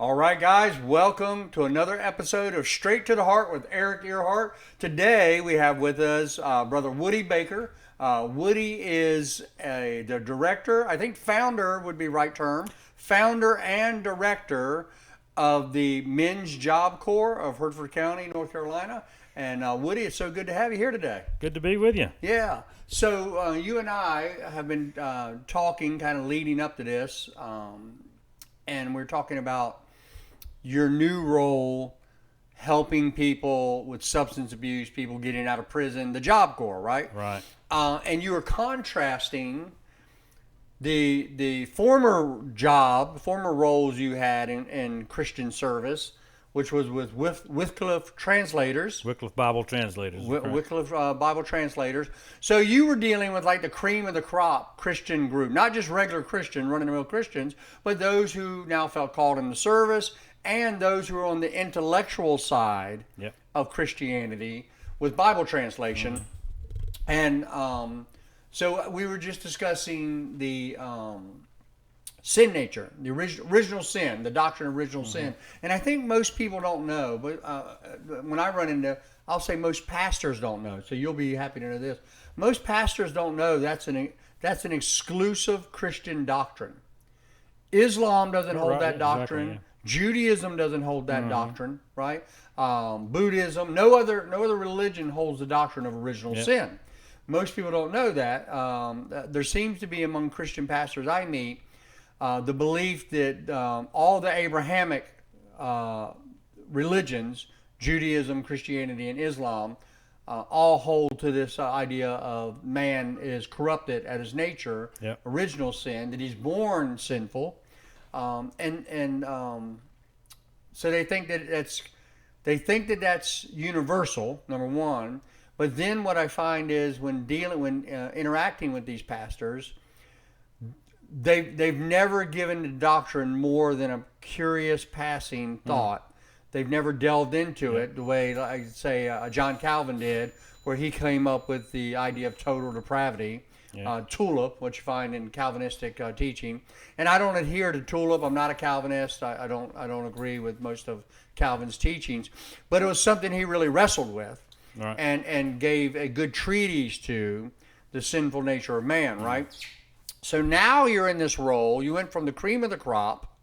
All right, guys, welcome to another episode of Straight to the Heart with Eric Earhart. Today we have with us Brother Woody Baker. Woody is the director, I think founder would be right term, founder and director of the Men's Job Corps of Hertford County, North Carolina. And Woody, it's so good to have you here today. Good to be with you. Yeah. So you and I have been talking kind of leading up to this, and we're talking about your new role helping people with substance abuse, people getting out of prison, the Job Corps, right? Right. And you were contrasting the former roles you had in Christian service, which was with Wycliffe translators. Wycliffe Bible translators. Wycliffe Bible translators. So you were dealing with like the cream of the crop Christian group, not just regular Christian, run-of-the-mill Christians, but those who now felt called into service and those who are on the intellectual side of Christianity with Bible translation. And so we were just discussing the sin nature, the original sin, the doctrine of original sin. And I think most people don't know, but when I run into, I'll say most pastors don't know, so you'll be happy to know this. Most pastors don't know that's an exclusive Christian doctrine. Islam doesn't hold that doctrine. Exactly, yeah. Judaism doesn't hold that doctrine, right? Buddhism, no other religion holds the doctrine of original sin. Most people don't know that. There seems to be among Christian pastors I meet the belief that all the Abrahamic religions, Judaism, Christianity, and Islam, all hold to this idea of man is corrupted at his nature, original sin, that he's born sinful. So they think that that's universal, number one. But then what I find is when interacting with these pastors, they've never given the doctrine more than a curious passing thought. They've never delved into it the way, like say, John Calvin did, where he came up with the idea of total depravity. Tulip, which you find in Calvinistic teaching, and I don't adhere to tulip. I'm not a Calvinist. I don't agree with most of Calvin's teachings, but it was something he really wrestled with, and gave a good treatise to the sinful nature of man. Right. So now you're in this role. You went from the cream of the crop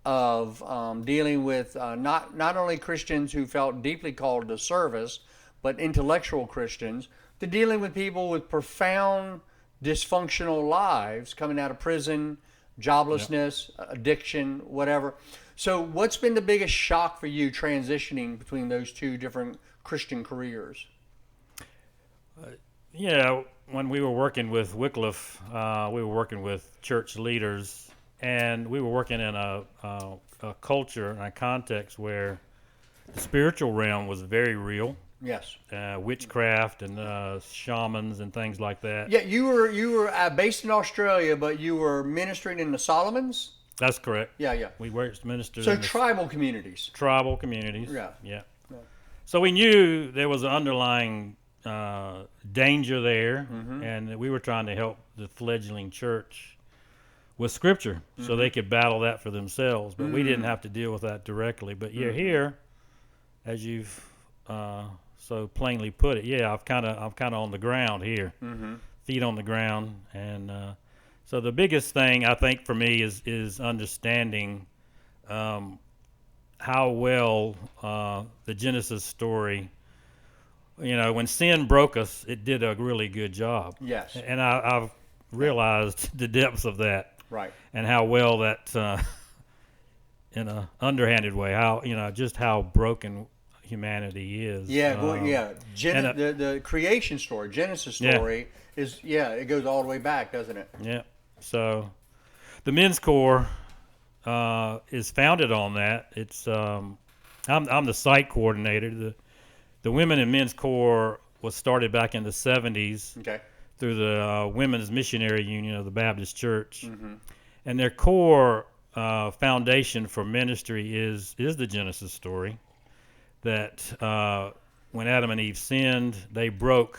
of dealing with not only Christians who felt deeply called to service, but intellectual Christians, to dealing with people with profound dysfunctional lives coming out of prison, joblessness, addiction, whatever. So what's been the biggest shock for you transitioning between those two different Christian careers? When we were working with Wycliffe, we were working with church leaders, and we were working in a culture and a context where the spiritual realm was very real. Yes. Witchcraft and shamans and things like that. Yeah, you were based in Australia, but you were ministering in the Solomons? That's correct. Yeah. We worked ministered So in tribal communities. Tribal communities. Yeah. So we knew there was an underlying danger there, and we were trying to help the fledgling church with Scripture so they could battle that for themselves. But we didn't have to deal with that directly. But you're here, as you've so plainly put it. I'm kind of on the ground here, feet on the ground, and so the biggest thing I think for me is understanding how well the Genesis story. When sin broke us, it did a really good job. Yes. And I've realized the depths of that, right, and how well that, in an underhanded way, just how broken humanity is. The creation story, Genesis story, is it goes all the way back, doesn't it? Yeah. So the Men's Corps is founded on that. It's I'm the site coordinator. The Women in Men's Corps was started back in the 70s through the Women's Missionary Union of the Baptist Church, and their core foundation for ministry is the Genesis story. That when Adam and Eve sinned, they broke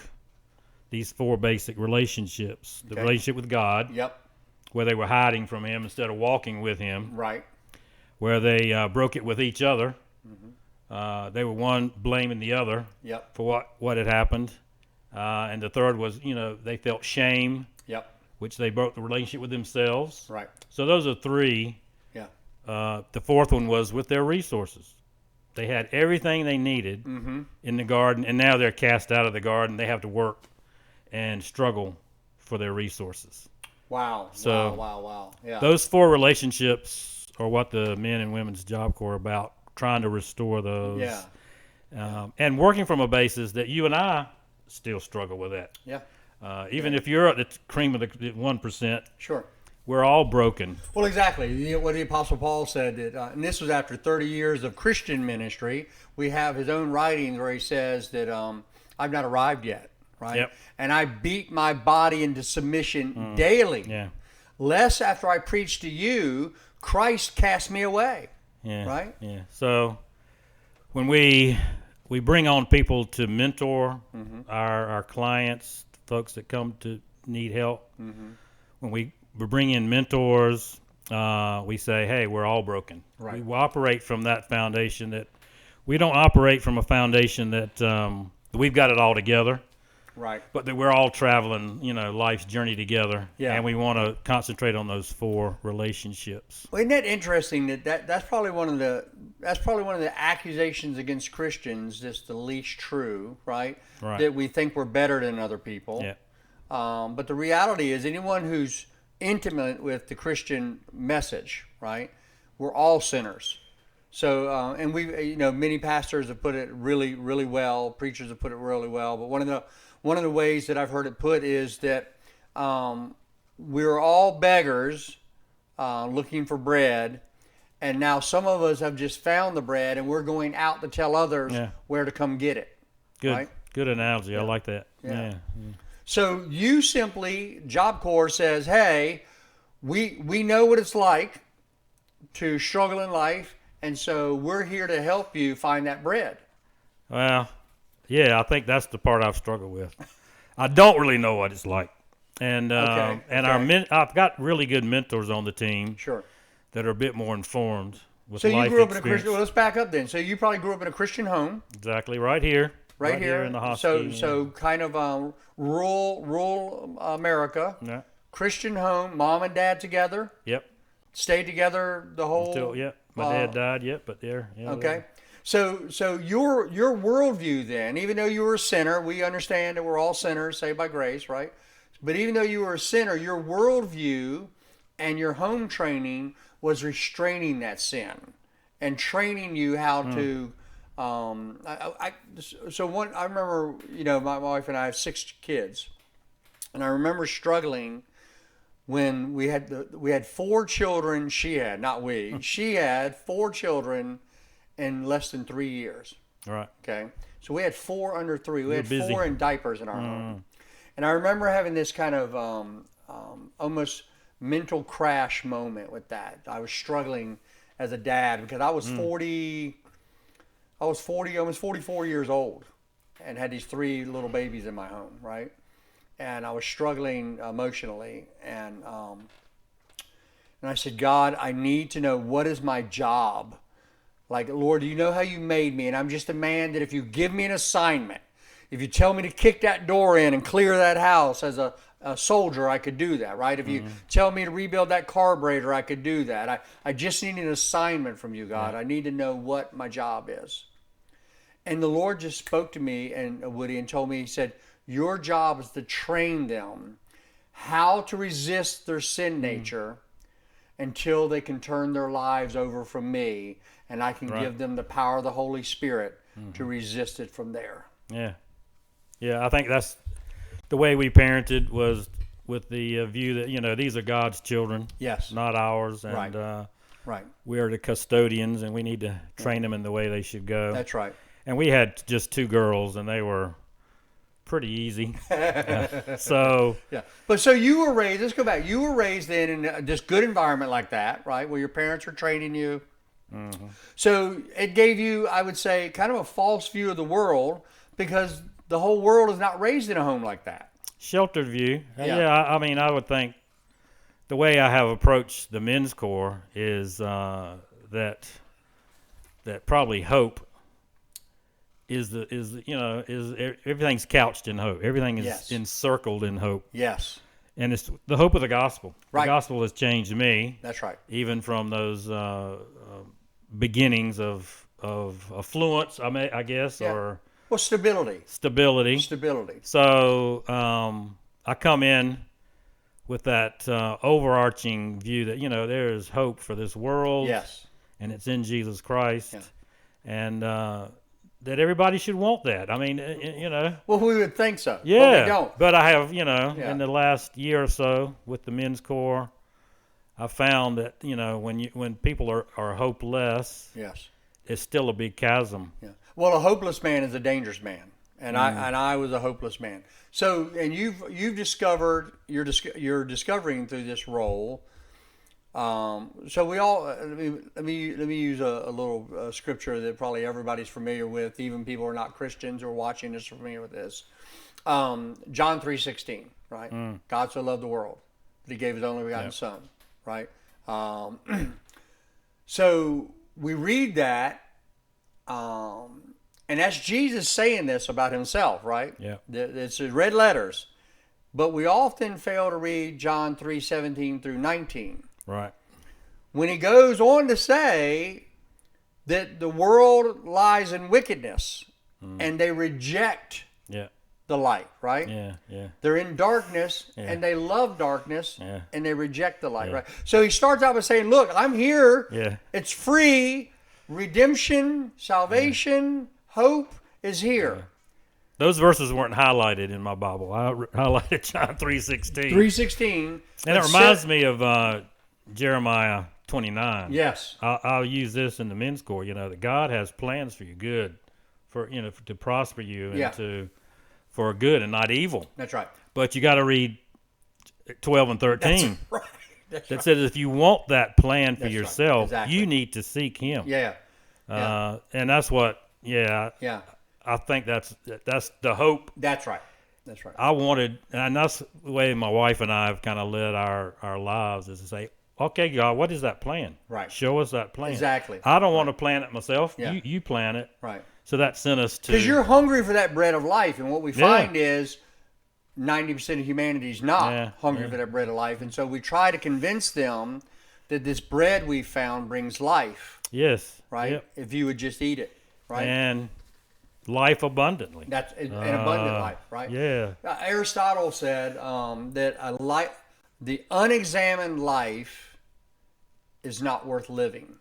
these four basic relationships. The relationship with God, where they were hiding from Him instead of walking with Him. Right. where they broke it with each other. They were one blaming the other Yep. for what had happened. And the third was, they felt shame, Yep. which they broke the relationship with themselves. Right. So those are three. Yeah. The fourth one was with their resources. They had everything they needed in the garden, and now they're cast out of the garden. They have to work and struggle for their resources. Wow. So Wow. Yeah. those four relationships are what the Men and Women's Job Corps are about, trying to restore those. Yeah. And working from a basis that you and I still struggle with that. Yeah. Even if you're at the cream of the 1%, Sure. we're all broken. Well, exactly. What the Apostle Paul said, that, and this was after 30 years of Christian ministry. We have his own writings where he says that I've not arrived yet, right? Yep. And I beat my body into submission daily, Yeah. lest after I preach to you, Christ cast me away, Yeah. right? Yeah. So when we bring on people to mentor our clients, folks that come to need help, when we bring in mentors, we say, hey, we're all broken. Right. We operate from that foundation that we don't operate from a foundation that we've got it all together, Right. but that we're all traveling, life's journey together. Yeah. And we want to concentrate on those four relationships. Well, isn't that interesting? That's probably one of the accusations against Christians that's the least true, right? Right. That we think we're better than other people. Yeah. But the reality is, anyone who's intimate with the Christian message, right? We're all sinners. So, and we, many pastors have put it really, really well. Preachers have put it really well. But one of the ways that I've heard it put is that we're all beggars looking for bread, and now some of us have just found the bread, and we're going out to tell others where to come get it. Good. Right? Good analogy. Yeah. I like that. Yeah. Yeah. So you simply, Job Corps says, hey, we know what it's like to struggle in life, and so we're here to help you find that bread. Well, yeah, I think that's the part I've struggled with. I don't really know what it's like, and I've got really good mentors on the team Sure. that are a bit more informed with So life you grew up in a experience. Christian. Well, let's back up then. So you probably grew up in a Christian home, Exactly, right here right in the hospital. So kind of rural America, Yeah. Christian home, mom and dad together, Yep. stayed together the whole. My dad died. Yep, but there. Yeah, Okay. So your worldview then, even though you were a sinner, we understand that we're all sinners, saved by grace, right? But even though you were a sinner, your worldview and your home training was restraining that sin and training you how to. I remember, my wife and I have 6 kids, and I remember struggling when we had 4 children. She had, not we. She had 4 children in less than 3 years. Right. Okay, so we had 4 under 3. We had busy. 4 in diapers in our home, and I remember having this kind of almost mental crash moment with that. I was struggling as a dad because I was 40, almost 44 years old, and had these 3 little babies in my home, right? And I was struggling emotionally, and I said, God, I need to know, what is my job? Like, Lord, you know how you made me, and I'm just a man that if you give me an assignment, if you tell me to kick that door in and clear that house as a soldier, I could do that, right? If you tell me to rebuild that carburetor, I could do that. I just need an assignment from you, God. I need to know what my job is. And the Lord just spoke to me, and Woody, and told me, he said, your job is to train them how to resist their sin nature until they can turn their lives over from me, and I can give them the power of the Holy Spirit to resist it from there. Yeah. Yeah, I think that's the way we parented, was with the view that, these are God's children. Yes. Not ours. And Right. we are the custodians, and we need to train them in the way they should go. That's right. And we had just 2 girls, and they were pretty easy. So Yeah. But so you were raised, let's go back. You were raised in this good environment like that, right? Where your parents were training you. So it gave you, I would say, kind of a false view of the world, because the whole world is not raised in a home like that. sheltered view. Yeah. I mean, I would think the way I have approached the men's corps is that probably hope is everything's couched in hope. Everything is Yes. encircled in hope, Yes. and it's the hope of the gospel. Right. The gospel has changed me, That's right. even from those beginnings of affluence, I guess, Yeah. or Well, stability. stability. Stability. So I come in with that overarching view that there is hope for this world, Yes. and it's in Jesus Christ, Yeah. and that everybody should want that. I mean, Well, we would think so. yeah. But we don't. But I have, Yeah. in the last year or so with the men's Corps, I found that when people are hopeless, Yes. it's still a big chasm. Yeah. Well, a hopeless man is a dangerous man, and I was a hopeless man. So, and you've discovered you're discovering through this role. So we all let me use a little scripture that probably everybody's familiar with, even people who are not Christians or watching this are familiar with this. John 3:16, right? God so loved the world that He gave His only begotten Son, right? So we read that. And that's Jesus saying this about Himself, right? Yeah. It's red letters. But we often fail to read John 3:17 through 19. Right. When He goes on to say that the world lies in wickedness and they reject Yeah. the light, right? Yeah. Yeah. They're in darkness and they love darkness and they reject the light, Yeah. right? So He starts out by saying, look, I'm here. Yeah. It's free. Redemption, salvation, hope is here. Those verses weren't highlighted in my Bible. I highlighted John 3:16. 3:16. And it reminds me of Jeremiah 29. Yes. I'll use this in the men's Corps. That God has plans for you, good, for to prosper you and for good and not evil. That's right. But you got to read 12 and 13. Right. That's That right. says if you want that plan for That's right. yourself, Exactly. you need to seek Him. Yeah. And that's what. Yeah. Yeah. I think that's the hope That's right. That's right. I wanted, and that's the way my wife and I have kind of led our lives, is to say, okay, God, what is that plan? Right. Show us that plan. Exactly. I don't want to plan it myself. Yeah. You plan it. Right. So that sent us to. Because you're hungry for that bread of life, and what we find is 90% of humanity is not hungry for that bread of life, and so we try to convince them that this bread we found brings life. Yes. Right. Yep. If you would just eat it. Right. And life abundantly. That's an abundant life. Right. Yeah. Aristotle said that the unexamined life is not worth living.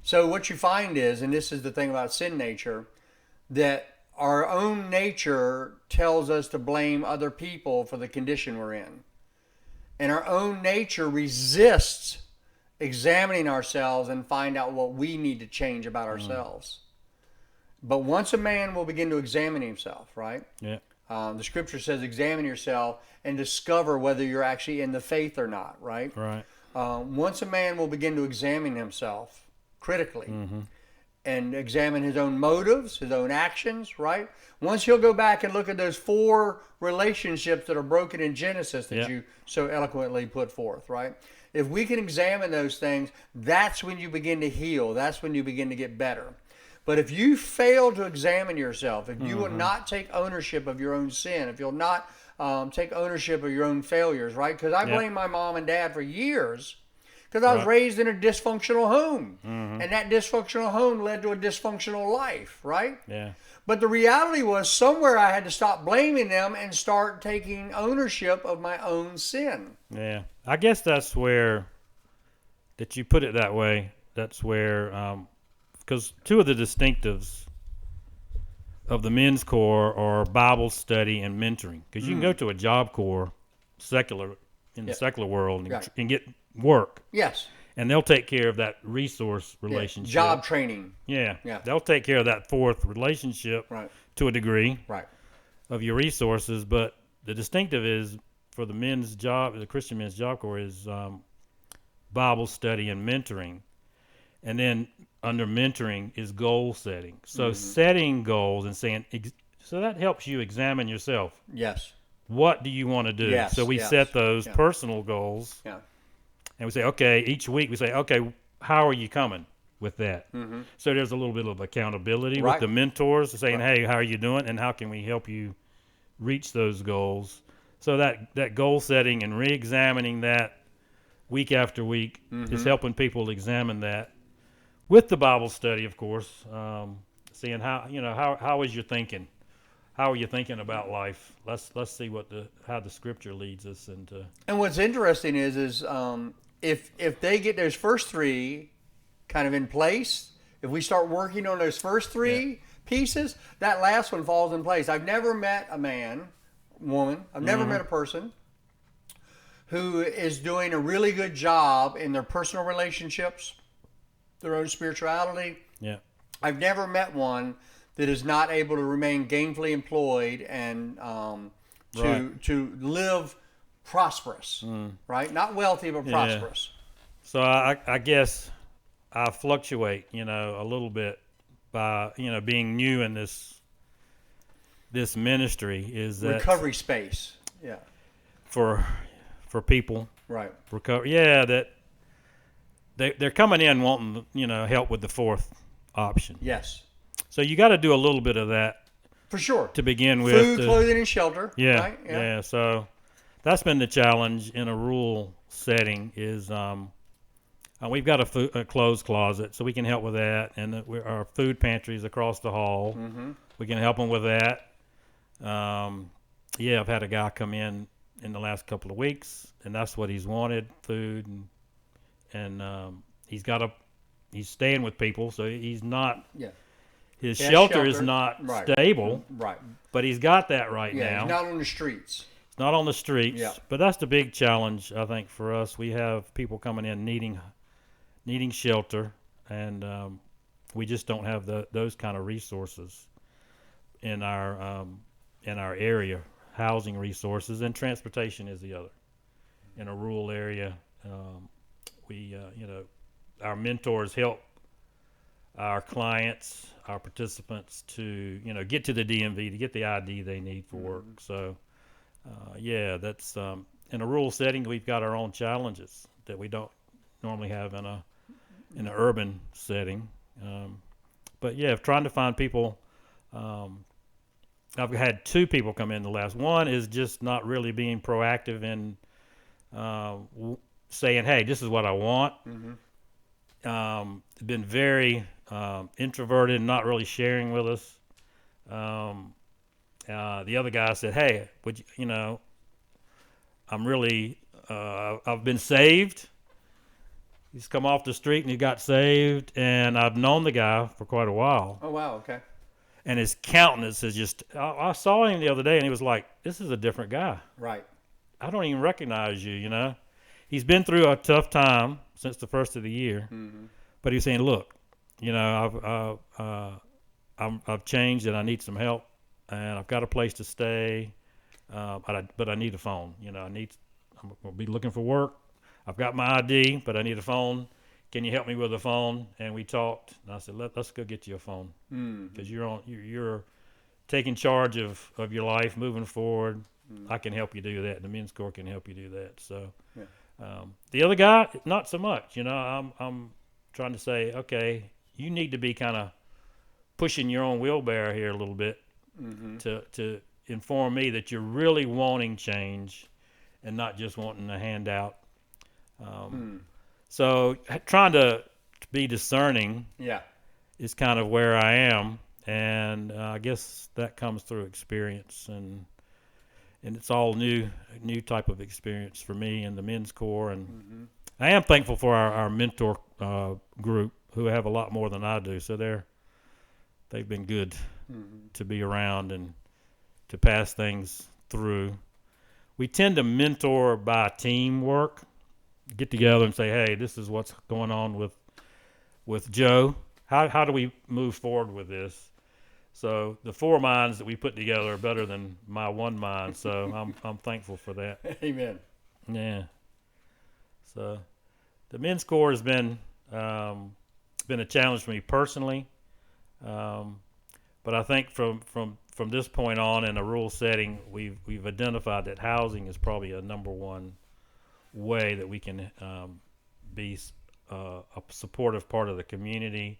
So what you find is, and this is the thing about sin nature, that our own nature tells us to blame other people for the condition we're in. And our own nature resists examining ourselves and find out what we need to change about ourselves. But once a man will begin to examine himself, right? Yeah. The scripture says, examine yourself and discover whether you're actually in the faith or not, right? Right. Once a man will begin to examine himself critically and examine his own motives, his own actions, right? Once he'll go back and look at those 4 relationships that are broken in Genesis that you so eloquently put forth, right? If we can examine those things, that's when you begin to heal. That's when you begin to get better. But if you fail to examine yourself, if you will not take ownership of your own sin, if you'll not take ownership of your own failures, right? Because I blame my mom and dad for years because I was raised in a dysfunctional home. And that dysfunctional home led to a dysfunctional life, right? Yeah. But the reality was somewhere I had to stop blaming them and start taking ownership of my own sin. Yeah. I guess that's where, that you put it that way, that's where, because 2 of the distinctives of the men's Corps are Bible study and mentoring. Because you can go to a job corps, in the secular world, and get work. Yes. And they'll take care of that resource relationship. Job training. Yeah. Yeah. They'll take care of that 4th relationship to a degree of your resources. But the distinctive is for the men's job, the Christian men's job corps, is Bible study and mentoring. And then under mentoring is goal setting. So setting goals and saying, so that helps you examine yourself. Yes. What do you want to do? Yes, So we set those personal goals. Yeah. And we say, okay, each week we say, okay, how are you coming? with that. So there's a little bit of accountability Right. with the mentors saying, Right. hey, how are you doing, and how can we help you reach those goals? So that goal setting and re-examining that week after week is helping people examine that with the Bible study, of course, seeing how is your thinking? How are you thinking about life? Let's see how the Scripture leads us into. And what's interesting is if they get those first three kind of in place, if we start working on those first three pieces, that last one falls in place. I've never met a man, woman, I've never met a person who is doing a really good job in their personal relationships, their own spirituality. Yeah. I've never met one that is not able to remain gainfully employed and to live prosperous, right? Not wealthy, but prosperous. So I guess I fluctuate, a little bit by being new in this ministry is that Recovery space. Yeah. for people Right. recover. Yeah, that they're coming in wanting help with the fourth option. Yes. So you got to do a little bit of that For sure. to begin with. Food, clothing, and shelter. Yeah, Right? yeah. So that's been the challenge in a rural setting. Is we've got a clothes closet, so we can help with that, and our food pantries across the hall. We can help them with that. I've had a guy come in the last couple of weeks, and that's what he's wanted: food, and he's staying with people, so he's not. Yeah. His Yeah, shelter is shelter. not Right. stable, Right. but he's got that right Yeah. now. He's not on the streets. It's not on the streets, Yeah. but that's the big challenge, I think, for us. We have people coming in needing shelter, and we just don't have those kind of resources in our area. Housing resources, and transportation is the other. In a rural area, our mentors help our clients, our participants to get to the DMV to get the ID they need for work. So that's in a rural setting. We've got our own challenges that we don't normally have in an urban setting. But trying to find people. I've had two people come in the last. One is just not really being proactive in saying, "Hey, this is what I want." Been very introverted, not really sharing with us. The other guy said, "Hey, would you, I'm really, I've been saved." He's come off the street and he got saved, and I've known the guy for quite a while. Oh, wow. Okay. And his countenance is just, I saw him the other day and he was like, this is a different guy. Right. I don't even recognize you, He's been through a tough time since the first of the year. But he's saying, look, I've changed and I need some help, and I've got a place to stay, but I need a phone. I'm going to be looking for work. I've got my ID, but I need a phone. Can you help me with a phone? And we talked, and I said, let's go get you a phone, because you're taking charge of your life moving forward. I can help you do that. The men's Corp can help you do that. So the other guy, not so much. I'm trying to say, okay, you need to be kind of pushing your own wheelbarrow here a little bit to inform me that you're really wanting change and not just wanting a handout. So trying to be discerning is kind of where I am, and I guess that comes through experience, and it's all new type of experience for me in the men's Corp, and I am thankful for our mentor group, who have a lot more than I do, so they've been good to be around and to pass things through. We tend to mentor by teamwork. Get together and say, hey, this is what's going on with Joe. How do we move forward with this? So the four minds that we put together are better than my one mind. So I'm thankful for that. Amen. Yeah. So the men's Corp has been a challenge for me personally, but I think from this point on in a rural setting, we've identified that housing is probably a number one way that we can be a supportive part of the community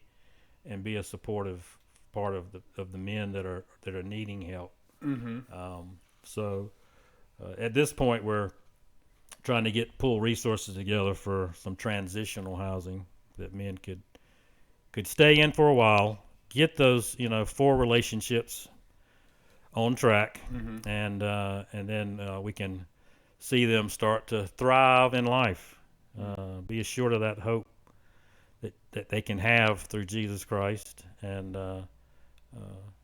and be a supportive part of the men that are needing help. Mm-hmm. So at this point, we're trying to pull resources together for some transitional housing that men could stay in for a while, get those 4 relationships on track, Mm-hmm. and then we can see them start to thrive in life. Be assured of that hope that they can have through Jesus Christ, and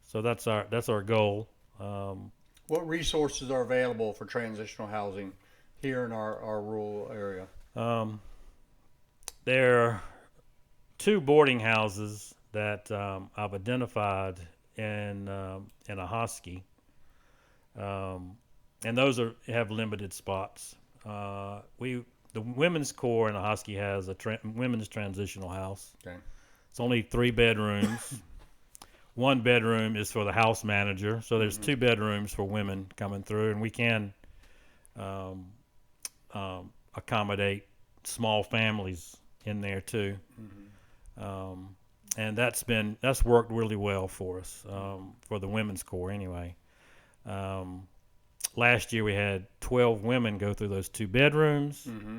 so that's our goal. What resources are available for transitional housing here in our rural area? Um, there are 2 boarding houses that I've identified in Ahoskie, and those have limited spots. The Women's Corps in Ahoskie has a women's transitional house. Okay. It's only 3 bedrooms. 1 bedroom is for the house manager, so there's 2 bedrooms for women coming through, and we can um, accommodate small families in there too. And that's worked really well for us, for the Women's Corps anyway. Last year we had 12 women go through those 2 bedrooms, Mm-hmm.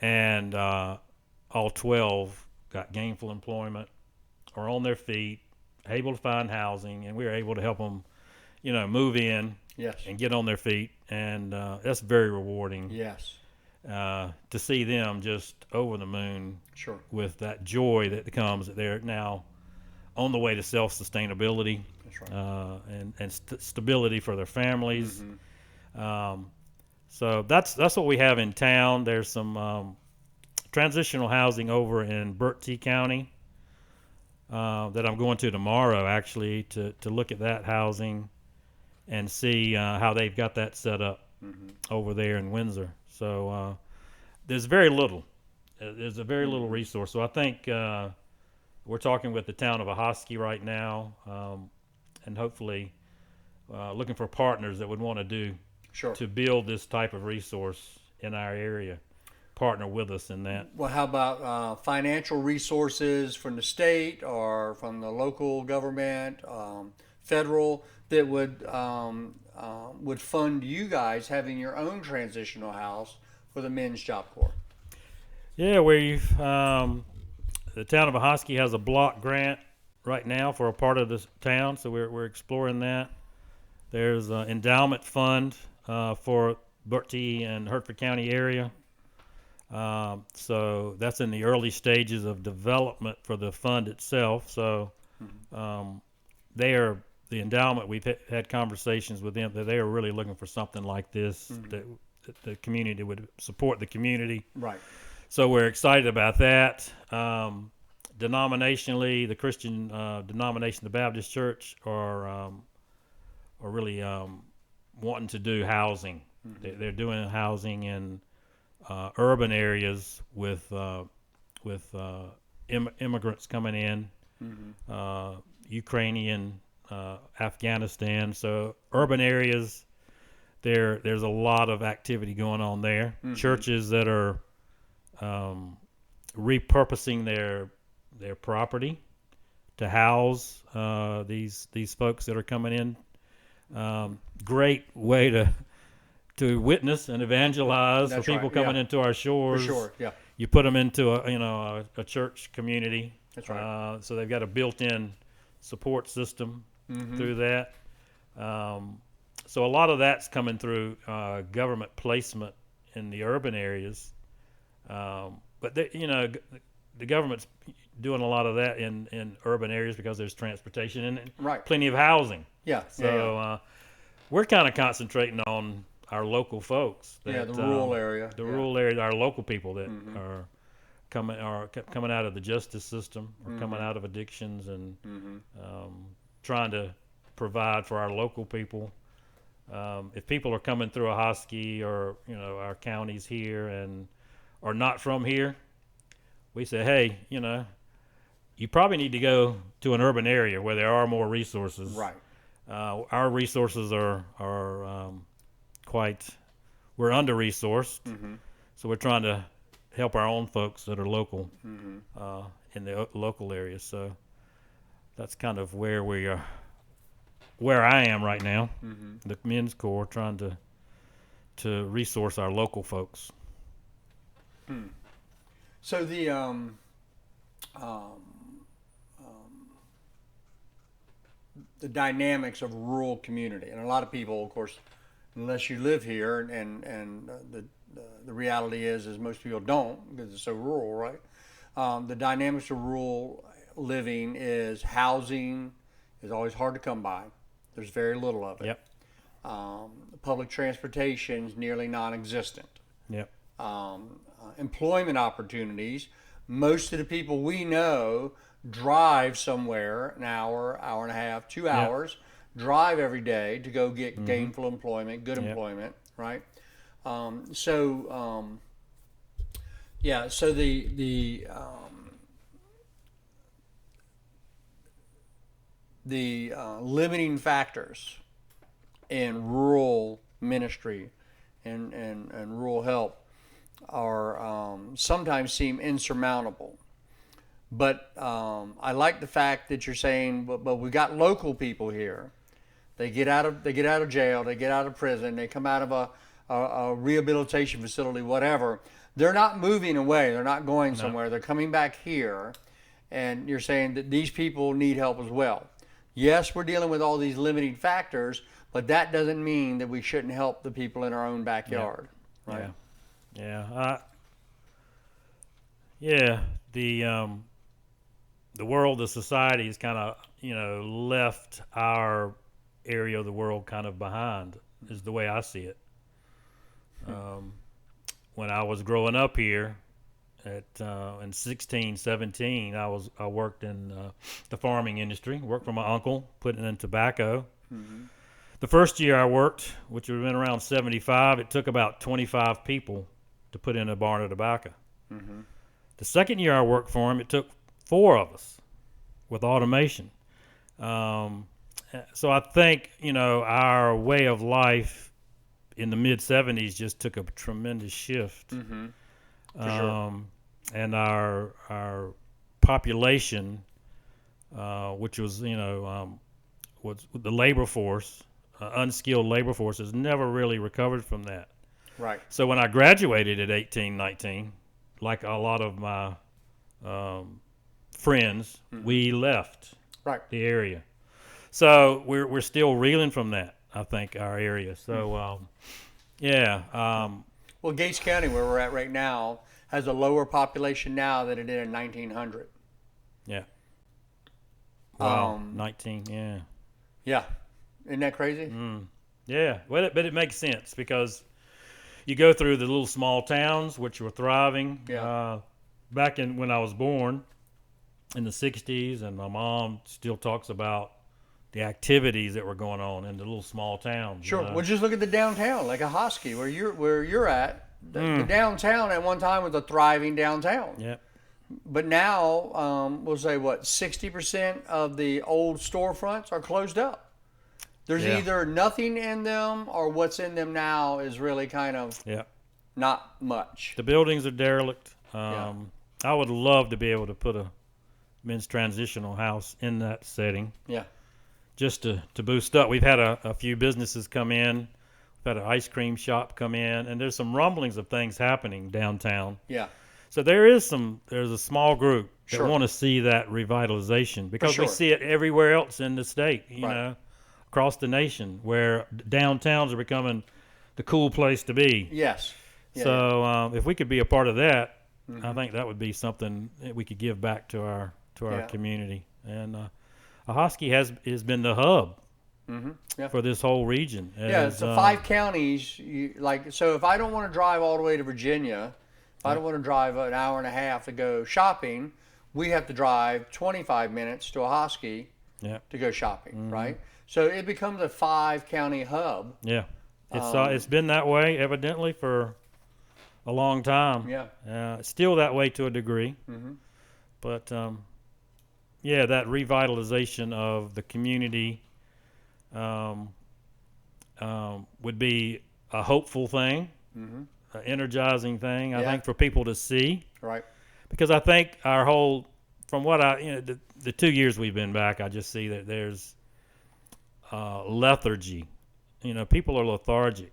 and all 12 got gainful employment, are on their feet, able to find housing, and we were able to help them, move in Yes. and get on their feet, and that's very rewarding. Yes. To see them just over the moon Sure. with that joy that comes that they're now on the way to self-sustainability. That's right. And stability for their families. Mm-hmm. So that's what we have in town. There's some transitional housing over in Bertie County that I'm going to tomorrow, actually, to look at that housing and see how they've got that set up over there in Windsor. So there's very little. There's a very little resource. So I think we're talking with the town of Ahoskie right now, and hopefully looking for partners that would want to do Sure. to build this type of resource in our area. Partner with us in that. Well, how about financial resources from the state or from the local government, federal, that would fund you guys having your own transitional house for the Men's Job Corps? Yeah, the town of Ahoskie has a block grant right now for a part of the town, so we're exploring that. There's an endowment fund for Bertie and Hertford County area. So that's in the early stages of development for the fund itself. So the endowment, we've had conversations with them that they are really looking for something like this, that the community would support the community. Right. So we're excited about that. Denominationally, the Christian denomination, the Baptist Church, are really wanting to do housing. They're doing housing in urban areas with immigrants coming in, Ukrainian, Afghanistan. So urban areas, there's a lot of activity going on there. Churches that are repurposing their property to house these folks that are coming in. Great way to witness and evangelize That's for people right, coming yeah. into our shores. For sure. Yeah. You put them into a church community. That's right. So they've got a built-in support system through that. So a lot of that's coming through government placement in the urban areas. But the government's doing a lot of that in urban areas because there's transportation and Right. plenty of housing. Yeah. So we're kind of concentrating on our local folks. The rural area. The rural area, our local people that are coming out of the justice system or coming out of addictions and trying to provide for our local people. If people are coming through Ahoskie or our counties here and are not from here, we say, hey, you probably need to go to an urban area where there are more resources. Right. Our resources are we're under-resourced, so we're trying to help our own folks that are local in the local area. So that's kind of where we are, where I am right now. The Men's Corps, trying to resource our local folks. So the dynamics of rural community, and a lot of people, of course, unless you live here, and the reality is most people don't because it's so rural, right? The dynamics of rural living is housing is always hard to come by. There's very little of it. Yep. Public transportation is nearly non-existent. Yep. Employment opportunities. Most of the people we know drive somewhere an hour, hour and a half, 2 hours, drive every day to go get gainful employment, good employment, right? So the limiting factors in rural ministry and rural help are sometimes seem insurmountable. But I like the fact that you're saying, but we got local people here. They get out of jail, they get out of prison, they come out of a rehabilitation facility, whatever. They're not moving away. They're not going somewhere. They're coming back here, and you're saying that these people need help as well. Yes, we're dealing with all these limiting factors, but that doesn't mean that we shouldn't help the people in our own backyard, right? Yeah. The world, the society has kind of, left our area of the world kind of behind, is the way I see it. When I was growing up here in 16, 17, I worked in the farming industry, worked for my uncle, putting in tobacco. The first year I worked, which would have been around 75, it took about 25 people to put in a barn of tobacco. The second year I worked for him, it took 4 of us with automation. So I think, our way of life in the mid-'70s just took a tremendous shift. Sure. And our population, which was, was the labor force, unskilled labor force, has never really recovered from that. Right. So when I graduated at 18, 19, like a lot of my friends, we left the area. So we're still reeling from that, I think, our area. So, well, Gates County, where we're at right now, has a lower population now than it did in 1900. Yeah. Wow. 19, yeah. Yeah. Isn't that crazy? Yeah. Well, but it makes sense because you go through the little small towns, which were thriving. Yeah. Back when I was born in the 60s, and my mom still talks about the activities that were going on in the little small towns. Sure. Well, just look at the downtown, like a Hosky, where you're at. The downtown at one time was a thriving downtown. Yep. But now, we'll say 60% of the old storefronts are closed up. There's either nothing in them, or what's in them now is really kind of not much. The buildings are derelict. I would love to be able to put a men's transitional house in that setting. Yeah. Just to boost up. We've had a few businesses come in. We've had an ice cream shop come in, and there's some rumblings of things happening downtown. Yeah. So there's a small group that Sure. want to see that revitalization, because sure. we see it everywhere else in the state, across the nation, where downtowns are becoming the cool place to be. Yes. Yeah, So if we could be a part of that, I think that would be something that we could give back to our community. And Ahoskie has been the hub for this whole region. It's the 5 counties. So if I don't want to drive all the way to Virginia, if I don't want to drive an hour and a half to go shopping, we have to drive 25 minutes to Ahoskie to go shopping, right? So it becomes a 5 county hub. Yeah, it's been that way evidently for a long time. Yeah. It's still that way to a degree. But that revitalization of the community would be a hopeful thing. energizing thing. I Yeah. think for people to see, Right. because I think our whole, from what the 2 years we've been back, I just see that there's lethargy. People are lethargic.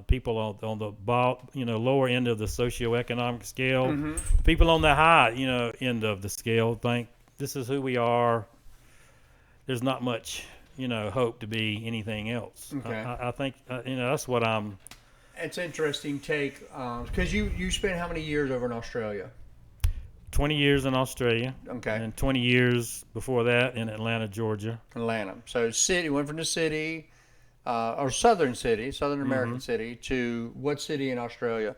People on the lower end of the socioeconomic scale, Mm-hmm. people on the high end of the scale think this is who we are. There's not much hope to be anything else. Okay. I think that's what I'm. It's interesting take because you spent how many years over in Australia? 20 years in Australia, Okay. and 20 years before that in Atlanta, Georgia. Atlanta. So city went from the city or southern city, Southern American Mm-hmm. city to what city in Australia?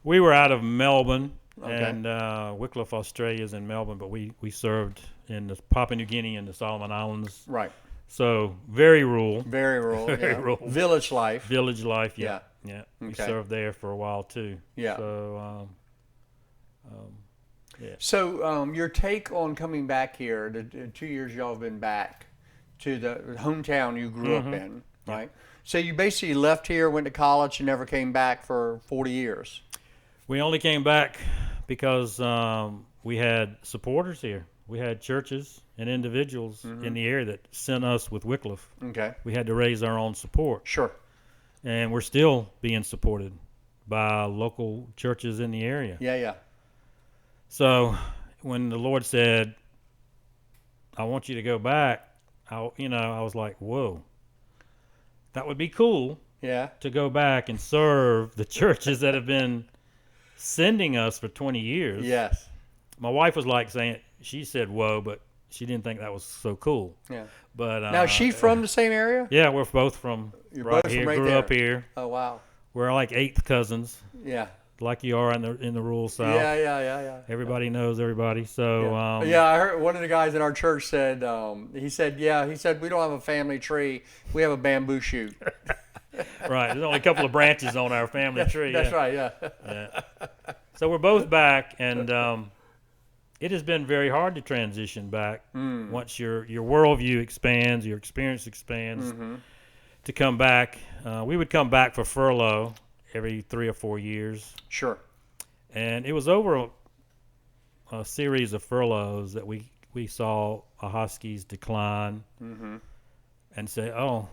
We were out of Melbourne, Okay. and Wycliffe, Australia is in Melbourne, but we served in the Papua New Guinea and the Solomon Islands. Right. So very rural, Very rural. Very yeah. rural. Village life. village life. Yeah. We Okay. served there for a while too. Yeah. So So your take on coming back here, the 2 years y'all have been back to the hometown you grew up in, right? So you basically left here, went to college, and never came back for 40 years. we only came back because we had supporters here. We had churches and individuals in the area that sent us with Wycliffe. Okay. We had to raise our own support, Sure. and we're still being supported by local churches in the area. Yeah, yeah. So when the Lord said, "I want you to go back," I was like, "Whoa, that would be cool Yeah. to go back and serve the churches that have been sending us for 20 years." Yes. My wife was like saying, she said, "Whoa," but she didn't think that was so cool. Yeah. But Now, is she from the same area? Yeah, we're both from You're right both here. from right Grew there. up here. Oh, wow. We're like eighth cousins, Yeah. like you are in the rural South. Yeah. Everybody knows everybody. So Yeah, I heard one of the guys in our church said, he said, we don't have a family tree. We have a bamboo shoot. right. There's only a couple of branches on our family tree. That's yeah. right, yeah. Yeah. So we're both back, and it has been very hard to transition back once your worldview expands, your experience expands. To come back, we would come back for furlough every 3 or 4 years, Sure. and it was over a series of furloughs that we saw a Huskies decline and say, "Oh,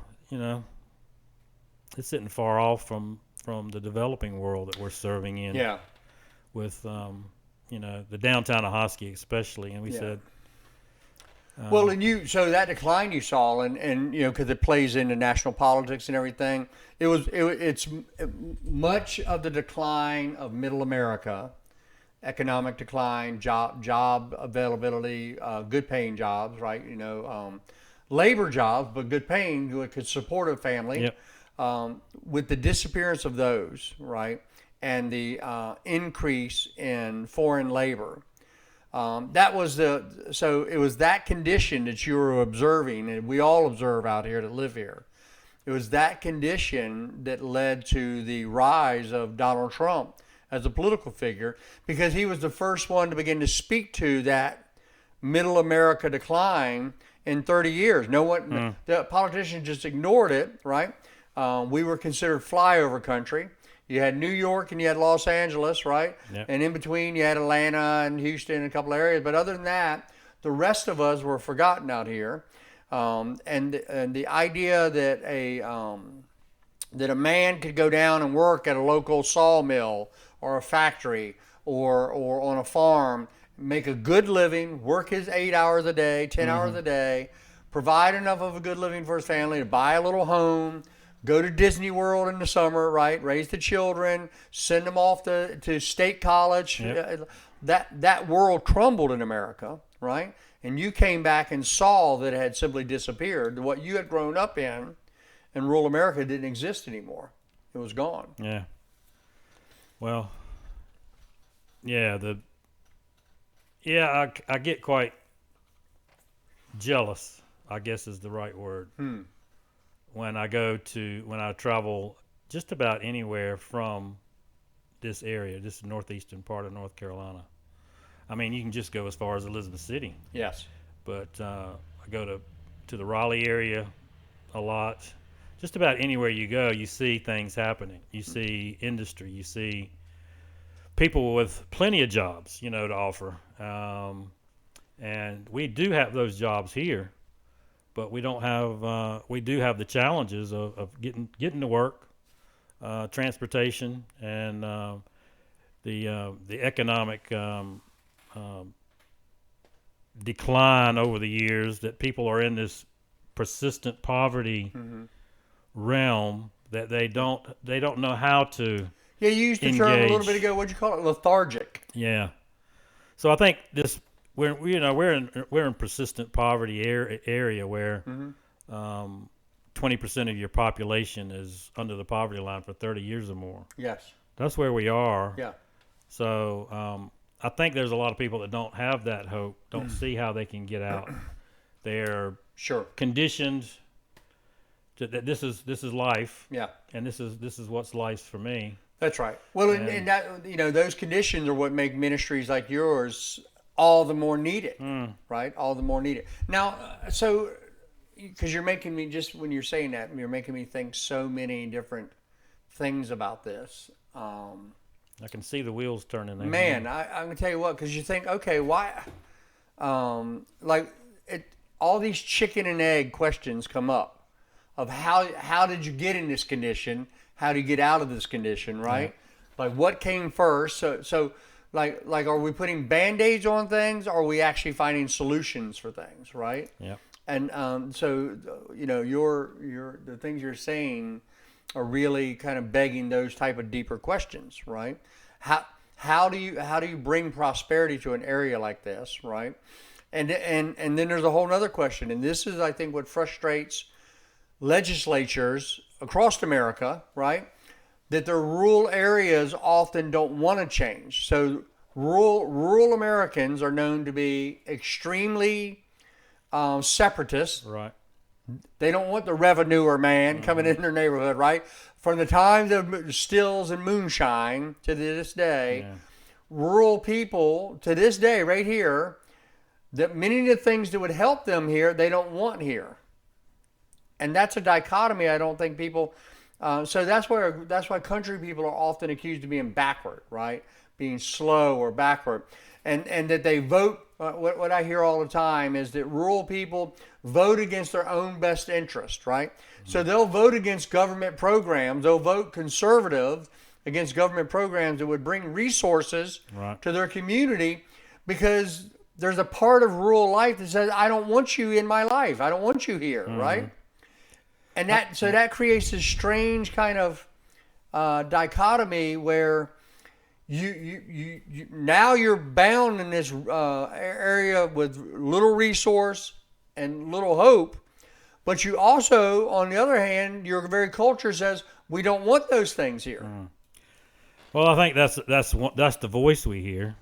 it's sitting far off from the developing world that we're serving in." Yeah. With the downtown of Hosky especially, and we Yeah. said, Well, and so that decline you saw, and because it plays into national politics and everything, it's much of the decline of Middle America, economic decline, job availability, good paying jobs, right? Labor jobs, but good paying, who could support a family. Yep. With the disappearance of those, right, and the increase in foreign labor. So it was that condition that you were observing, and we all observe out here that live here. It was that condition that led to the rise of Donald Trump as a political figure, because he was the first one to begin to speak to that middle America decline in 30 years. No one, the politicians just ignored it, right? We were considered flyover country. You had New York and you had Los Angeles, right? Yep. And in between you had Atlanta and Houston and a couple of areas. But other than that, the rest of us were forgotten out here. And the idea that a man could go down and work at a local sawmill or a factory or on a farm, make a good living, work his 8 hours a day, 10 hours a day, provide enough of a good living for his family to buy a little home, go to Disney World in the summer, right? Raise the children, send them off to state college. Yep. That world crumbled in America, right? And you came back and saw that it had simply disappeared. What you had grown up in rural America didn't exist anymore. It was gone. Yeah. Well, yeah, I get quite jealous, I guess is the right word. When I travel just about anywhere from this area, this northeastern part of North Carolina. I mean, you can just go as far as Elizabeth City, Yes. but I go to the Raleigh area a lot, just about anywhere you go, you see things happening. You see industry. You see people with plenty of jobs, to offer. And we do have those jobs here, but we don't have. We do have the challenges of getting to work, transportation, and the economic decline over the years, that people are in this persistent poverty realm that they don't know how to Yeah, you used the term a little bit ago. What'd you call it? Lethargic. Yeah. So I think we're in persistent poverty area where 20% of your population is under the poverty line for 30 years or more. Yes. That's where we are. Yeah. So I think there's a lot of people that don't have that hope, don't see how they can get out. They're conditioned that this is life. Yeah. And this is what's life for me. That's right. Well, and that, those conditions are what make ministries like yours all the more needed, right? All the more needed. Now, so, because you're making me, just when you're saying that, you're making me think so many different things about this. I can see the wheels turning there. Man, I'm going to tell you what, because you think, okay, why, all these chicken and egg questions come up of how did you get in this condition? How do you get out of this condition, right? Yeah. Like, what came first? So like, are we putting Band-Aids on things, or are we actually finding solutions for things, right? Yeah. And so, the things you're saying are really kind of begging those type of deeper questions, right? How do you bring prosperity to an area like this, right? And then there's a whole other question, and this is, I think, what frustrates legislatures across America, right? That their rural areas often don't want to change. So rural Americans are known to be extremely separatist. Right. They don't want the revenue man coming in their neighborhood, right? From the times of stills and moonshine to this day, rural people to this day right here, that many of the things that would help them here, they don't want here. And that's a dichotomy I don't think people... so that's why country people are often accused of being backward, right? Being slow or backward. And that they vote... what I hear all the time is that rural people vote against their own best interest, right? Mm-hmm. So they'll vote against government programs. They'll vote conservative against government programs that would bring resources to their community, because there's a part of rural life that says, I don't want you in my life. I don't want you here, right? And that creates this strange kind of dichotomy where you now you're bound in this area with little resource and little hope, but you also, on the other hand, your very culture says we don't want those things here. Well, I think that's the voice we hear,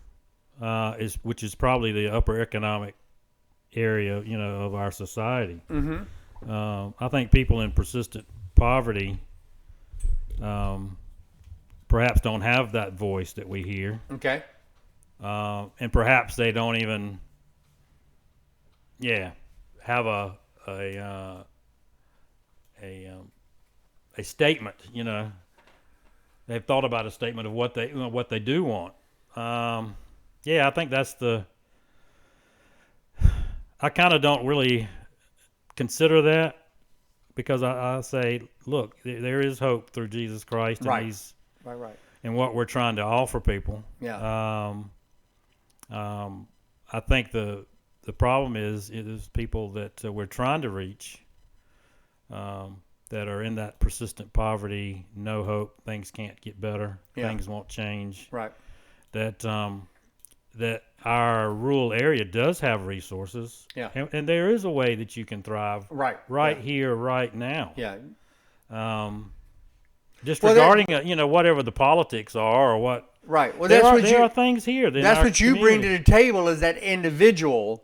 which is probably the upper economic area, of our society. Mm-hmm. I think people in persistent poverty perhaps don't have that voice that we hear. Okay. And perhaps they don't even, have a statement. They've thought about a statement of what they do want. I think that's I kind of don't really consider that, because I say, look, there is hope through Jesus Christ, and right. And what we're trying to offer people. Yeah. I think the problem is people that we're trying to reach, that are in that persistent poverty, no hope, things can't get better, things won't change. Right. That our rural area does have resources. Yeah. And there is a way that you can thrive. Right here, right now. Yeah. Disregarding whatever the politics are or what. Right. Well, there are things here. That's what you bring to the table, is that individual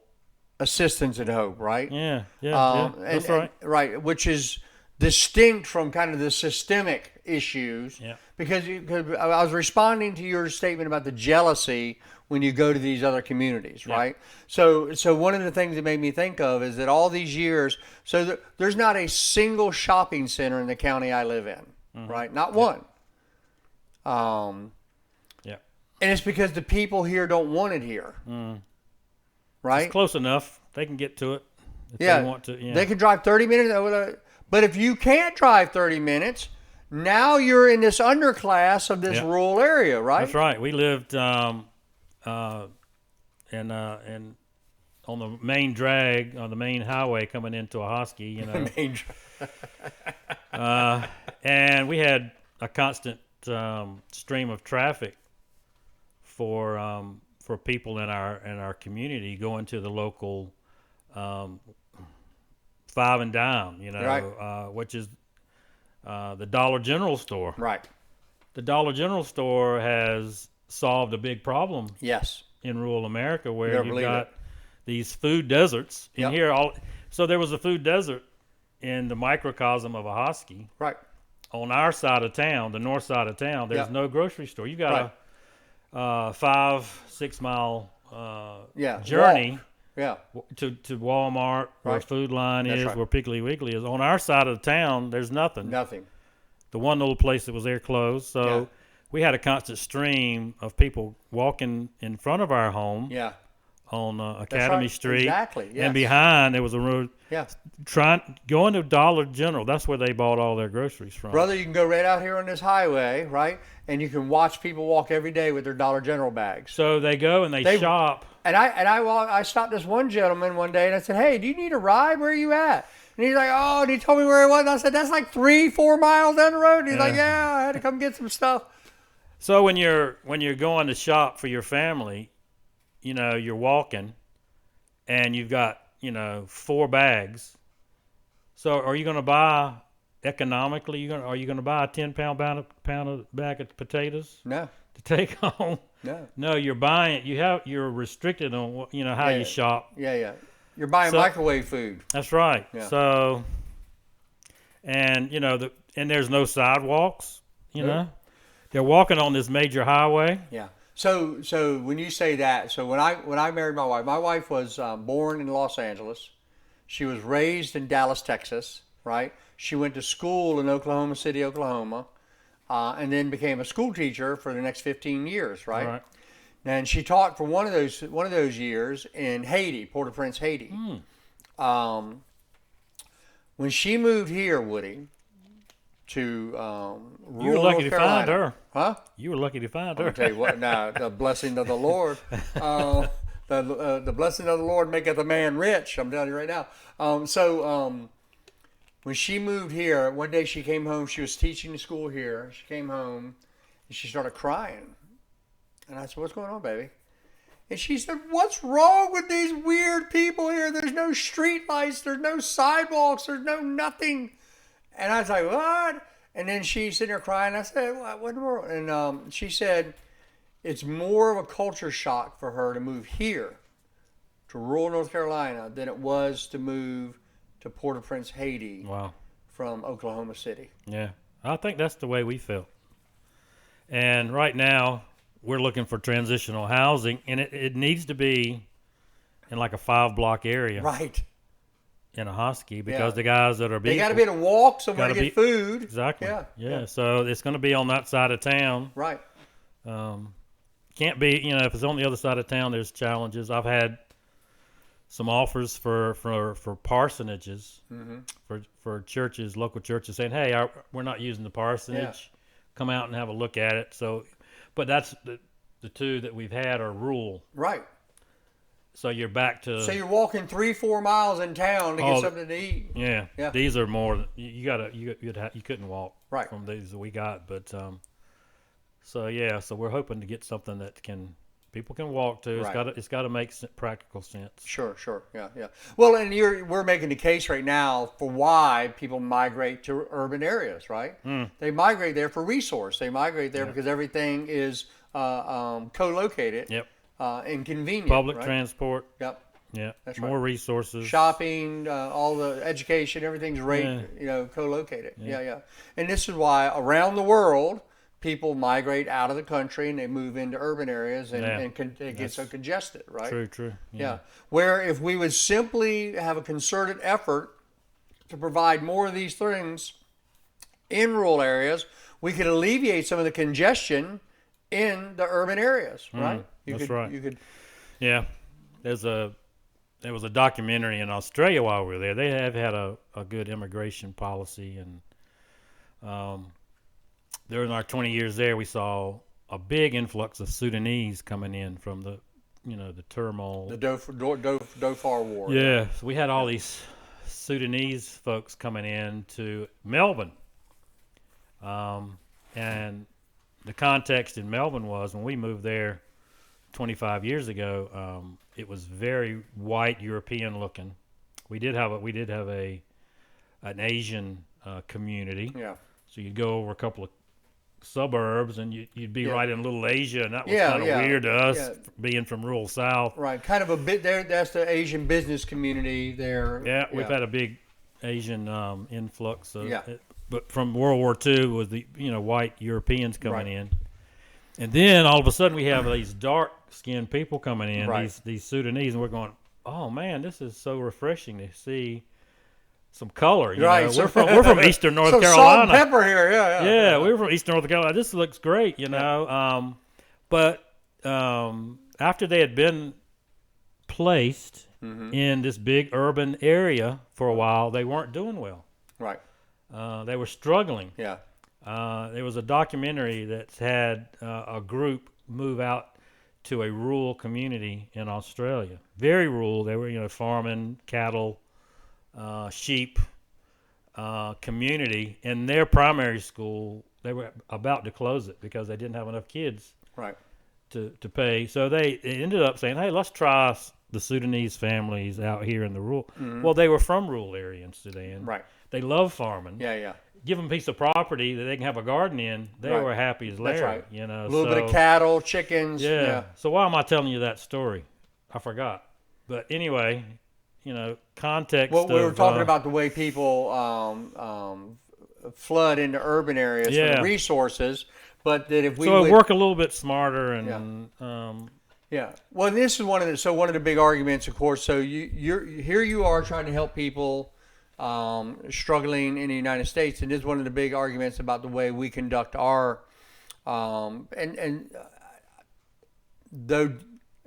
assistance and hope, right? Yeah. That's right. Right. Which is distinct from kind of the systemic issues. Yeah. Because I was responding to your statement about the jealousy when you go to these other communities, right? So one of the things that made me think of is that all these years, there's not a single shopping center in the county I live in, right? Not one. Yeah. And it's because the people here don't want it here, right? It's close enough. They can get to it if Yeah, they want to. Yeah. they can drive 30 minutes. But if you can't drive 30 minutes, now you're in this underclass of this rural area, right? That's right. We lived and on the main drag on the main highway coming into Ahoskie, you know. And we had a constant stream of traffic for people in our community going to the local Five and Dime, you know, Right. Which is the Dollar General store. Right. The Dollar General store has solved a big problem Yes. in rural America where Never you've believe got it. these food deserts. And Yep. here, so there was a food desert in the microcosm of Ahoskie. Right. On our side of town, the north side of town, there's Yep. no grocery store. You got a 5-6 mile journey Walk. Yeah. to Walmart, where Right. Food Line That's is, right. where Piggly Wiggly is. On our side of the town, there's nothing. Nothing. The one little place that was there closed. So Yeah. we had a constant stream of people walking in front of our home Yeah. on That's Academy right. Street. Exactly. Yes. And behind there was a road. Yeah. Going to Dollar General. That's where they bought all their groceries from. Brother, you can go right out here on this highway, right? And you can watch people walk every day with their Dollar General bags. So they go and they shop. And I stopped this one gentleman one day and I said, "Hey, do you need a ride? Where are you at?" And he's like, "Oh," and he told me where he was. And I said, "That's like 3-4 miles down the road." And he's like, "Yeah, I had to come get some stuff." So when you're going to shop for your family, you know, you're walking, and you've got 4 bags. So are you going to buy economically? Are you going to buy a 10-pound bag of potatoes No, to take home? no. No, you're buying. You're restricted on how you shop. Yeah. You're buying microwave food. That's right. Yeah. So, and and there's no sidewalks. You know, they're walking on this major highway. Yeah. So when you say that, so when I married my wife was born in Los Angeles. She was raised in Dallas, Texas. Right. She went to school in Oklahoma City, Oklahoma, and then became a school teacher for the next 15 years. Right. All right. And she taught for one of those years in Haiti, Port-au-Prince, Haiti. When she moved here, Woody, to rural You were lucky North to Carolina, find her. huh? You were lucky to find I'll her. tell you what. Now the blessing of the Lord, the blessing of the Lord maketh a man rich. I'm telling you right now. When she moved here, one day she came home. She was teaching school here. She came home and she started crying. And I said, "What's going on, baby?" And she said, "What's wrong with these weird people here? There's no street lights. There's no sidewalks. There's no nothing." And I was like, "What?" And then she's sitting there crying. I said, "What in the world?" And she said, it's more of a culture shock for her to move here to rural North Carolina than it was to move to Port-au-Prince, Haiti Wow. from Oklahoma City. Yeah, I think that's the way we feel. And right now, we're looking for transitional housing, and it needs to be in like a 5-block area Right. in Ahoskie because the guys that are They got to be able to walk somewhere to get food. Exactly. Yeah. So it's going to be on that side of town. Right. Can't be, if it's on the other side of town, there's challenges. I've had some offers for parsonages, for churches, local churches, saying, "Hey, we're not using the parsonage. Come out and have a look at it." So, but that's the two that we've had are rural. Right. So you're back to. So you're walking 3-4 miles in town to get something to eat. Yeah. Yeah. These are more. You couldn't walk Right. from these that we got, but so we're hoping to get something that people can walk to. Right. It's got to make practical sense. Sure. Yeah. Well, and we're making the case right now for why people migrate to urban areas, right? They migrate there for resource. They migrate there because everything is co-located. Yep. And convenient. Public right? transport. Yep. Yeah, That's more right. resources. Shopping, all the education, everything's Yeah. co-located. Yeah. Yeah. And this is why around the world people migrate out of the country and they move into urban areas Yeah. it gets so That's congested, right? true. Yeah. Yeah. Where if we would simply have a concerted effort to provide more of these things in rural areas, we could alleviate some of the congestion in the urban areas, right? That's right. You could Yeah. There was a documentary in Australia while we were there. They have had a good immigration policy, and during our 20 years there, we saw a big influx of Sudanese coming in from the turmoil. the Dhofar War. Yeah, so we had all these Sudanese folks coming in to Melbourne, and the context in Melbourne was when we moved there 25 years ago. It was very white European looking. We did have an Asian community. Yeah. So you'd go over a couple of suburbs and you'd be Yeah. right in Little Asia, and that was Yeah, kind of yeah, weird to us yeah. being from rural South. Right, kind of a bit there. That's the Asian business community there. Yeah, we've had a big Asian influx. Yeah. But from World War II was the white Europeans coming Right. in, and then all of a sudden we have these dark skinned people coming in, Right. these Sudanese, and we're going, oh man, this is so refreshing to see some color. You Right, know? so- We're from Eastern North some Carolina. salt and pepper here. Yeah, we were from Eastern North Carolina. This looks great, you know. But after they had been placed in this big urban area for a while, they weren't doing well. Right. They were struggling. Yeah. There was a documentary that's had a group move out to a rural community in Australia. Very rural. They were, farming, cattle, sheep community. And their primary school, they were about to close it because they didn't have enough kids Right. to pay. So they ended up saying, hey, let's try the Sudanese families out here in the rural. Well, they were from rural area in Sudan. Right. They love farming. Yeah. Give them a piece of property that they can have a garden in. They Right. were happy as Larry. That's right. You know, A little bit of cattle, chickens. Yeah. So why am I telling you that story? I forgot. But anyway, context. Well, we were of, talking about the way people flood into urban areas for Yeah. the resources, but that if we so would, work a little bit smarter and yeah. Well, this is one of the big arguments, of course. So you are trying to help people struggling in the United States, and this is one of the big arguments about the way we conduct our though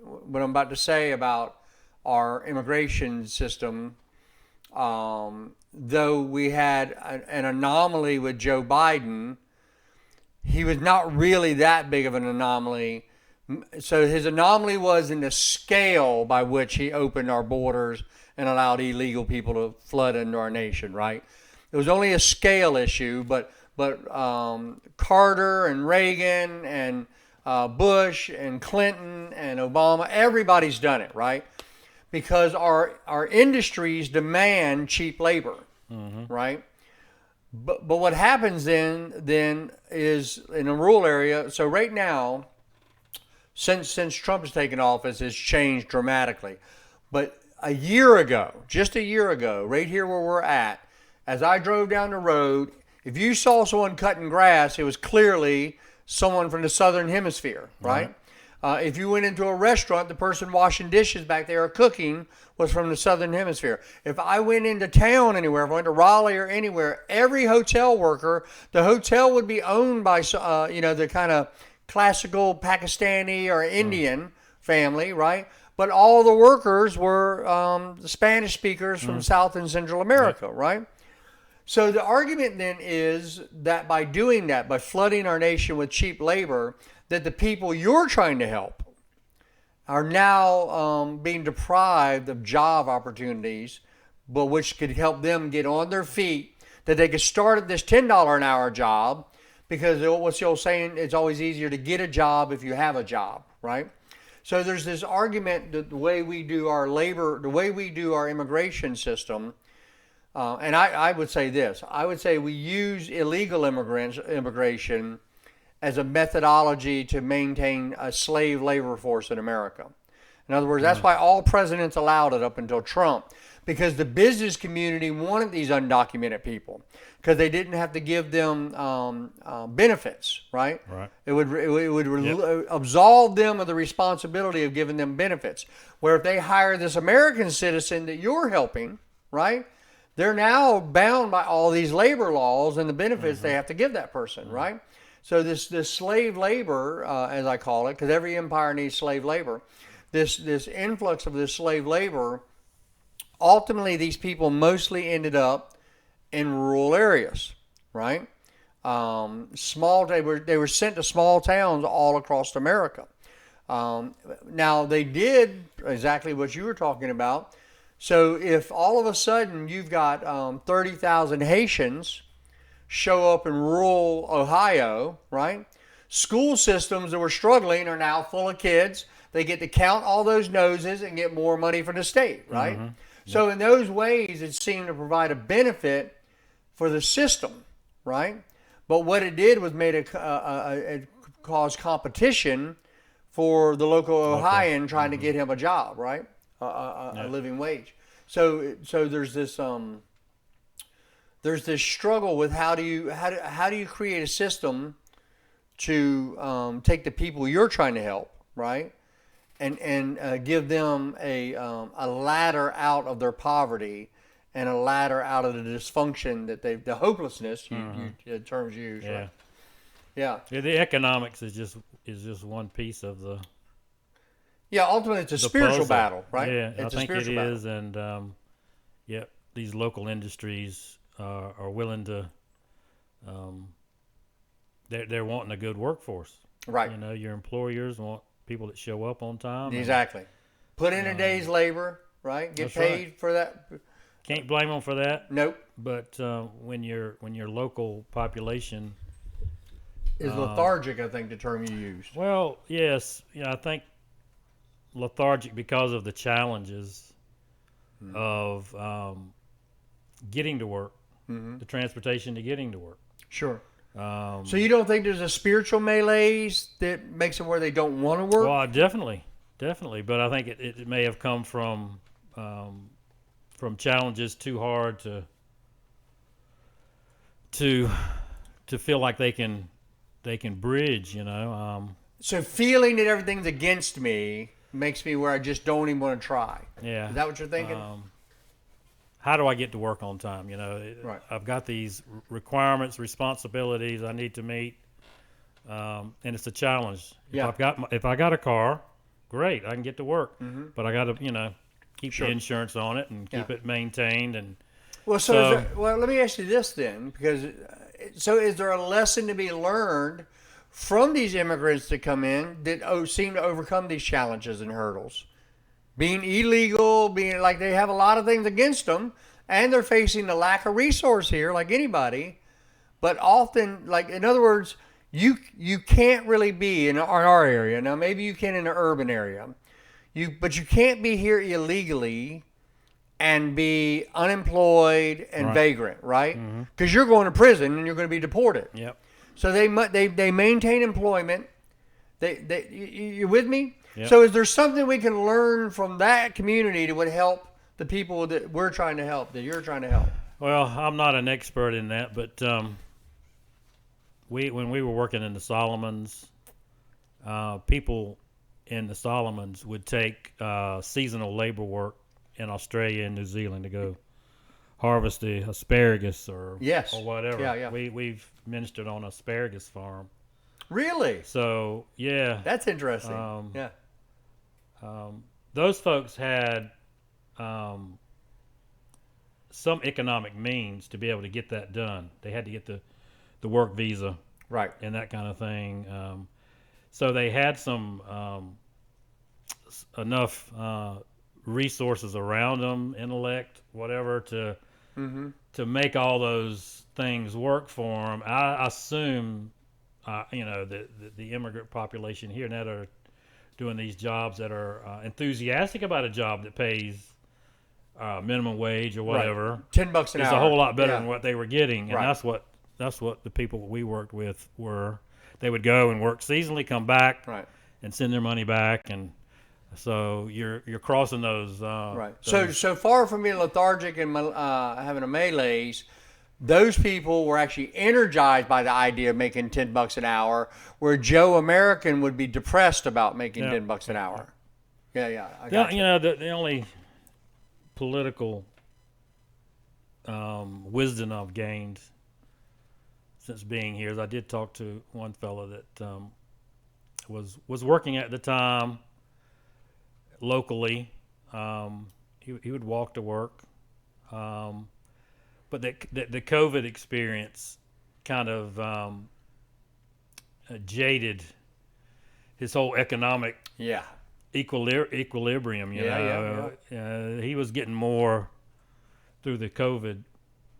what I'm about to say about our immigration system, though we had an anomaly with Joe Biden, he was not really that big of an anomaly. So his anomaly was in the scale by which he opened our borders and allowed illegal people to flood into our nation, right? It was only a scale issue, but Carter and Reagan and Bush and Clinton and Obama, everybody's done it, right? Because our industries demand cheap labor, right? But what happens then is in a rural area. So right now, since Trump has taken office, it's changed dramatically. But just a year ago, right here where we're at, as I drove down the road, if you saw someone cutting grass, it was clearly someone from the southern hemisphere, right? If you went into a restaurant, the person washing dishes back there or cooking was from the southern hemisphere. If I went into town anywhere, if I went to Raleigh or anywhere, every hotel worker, the hotel would be owned by the kind of classical Pakistani or Indian family, right? But all the workers were the Spanish speakers from South and Central America, right? So the argument then is that by doing that, by flooding our nation with cheap labor, that the people you're trying to help are now being deprived of job opportunities, but which could help them get on their feet, that they could start at this $10 an hour job, because what's the old saying, it's always easier to get a job if you have a job, right? So there's this argument that the way we do our labor, the way we do our immigration system, and I would say this, I would say we use illegal immigration as a methodology to maintain a slave labor force in America. In other words, that's why all presidents allowed it up until Trump, because the business community wanted these undocumented people because they didn't have to give them benefits, right? Right. It would Yep. absolve them of the responsibility of giving them benefits. Where if they hire this American citizen that you're helping, right? They're now bound by all these labor laws and the benefits they have to give that person, right? So this slave labor, as I call it, because every empire needs slave labor, this influx of this slave labor, ultimately these people mostly ended up in rural areas, right? They were sent to small towns all across America. Now they did exactly what you were talking about. So if all of a sudden you've got 30,000 Haitians show up in rural Ohio, right? School systems that were struggling are now full of kids. They get to count all those noses and get more money from the state, right? Mm-hmm. So in those ways, it seemed to provide a benefit for the system, right? But what it did was it caused competition for the local Ohioan trying to get him a job, right? A living wage. So there's this struggle with how do you create a system to take the people you're trying to help, right, and give them a ladder out of their poverty and a ladder out of the dysfunction that the hopelessness you terms used. Yeah. Right? Yeah. Yeah, the economics is just one piece of the Ultimately, it's a spiritual puzzle. battle, right? Yeah, It's I think it battle. is, and these local industries are willing to. They're wanting a good workforce. Right. You know, your employers want people that show up on time. Exactly. Put in a day's labor, right? Get That's paid right. for that. Can't blame them for that. Nope. But when your local population Is lethargic, I think the term you used. well, yes, I think lethargic because of the challenges of getting to work, the transportation to getting to work. Sure. Um, So you don't think there's a spiritual malaise that makes them where they don't want to work? well, definitely, but I think it may have come from challenges too hard to feel like they can bridge. So feeling that everything's against me makes me where I just don't even want to try. Yeah. Is that what you're thinking? How do I get to work on time? Right. I've got these requirements, responsibilities I need to meet, and it's a challenge. Yeah. If I got a car, great, I can get to work. Mm-hmm. But I got to keep Sure. the insurance on it and keep it maintained. And Well, So- let me ask you this then, because so is there a lesson to be learned from these immigrants that come in that seem to overcome these challenges and hurdles? Being illegal, being like they have a lot of things against them, and they're facing the lack of resource here, like anybody. But often, like in other words, you can't really be in our area. Now, maybe you can in an urban area, but you can't be here illegally and be unemployed and Right. vagrant, right? Because you're going to prison and you're going to be deported. Yep. So they maintain employment. You with me? Yep. So is there something we can learn from that community that would help the people that we're trying to help, that you're trying to help? Well, I'm not an expert in that, but when we were working in the Solomons, people in the Solomons would take seasonal labor work in Australia and New Zealand to go harvest the asparagus or Yes. or whatever. Yeah. We've ministered on an asparagus farm. Really? So yeah, That's interesting. Um, yeah. those folks had some economic means to be able to get that done. They had to get the work visa Right. and that kind of thing. So they had some enough resources around them, intellect, whatever, to make all those things work for them. I assume, the immigrant population here now that are doing these jobs that are enthusiastic about a job that pays minimum wage or whatever. Right. $10 an It's hour. a whole lot better Yeah. than what they were getting, and Right. that's what the people we worked with were. They would go and work seasonally, come back, Right. and send their money back, and So you're crossing those. Right. Those, So far from being lethargic and having a malaise, those people were actually energized by the idea of making $10 an hour, where Joe American would be depressed about making yeah. $10 an hour. Yeah, I The, got you you. know, the only political wisdom I've gained since being here is I did talk to one fellow that was working at the time locally. He would walk to work, but the COVID experience kind of jaded his whole economic Yeah. equilibrium. He was getting more through the COVID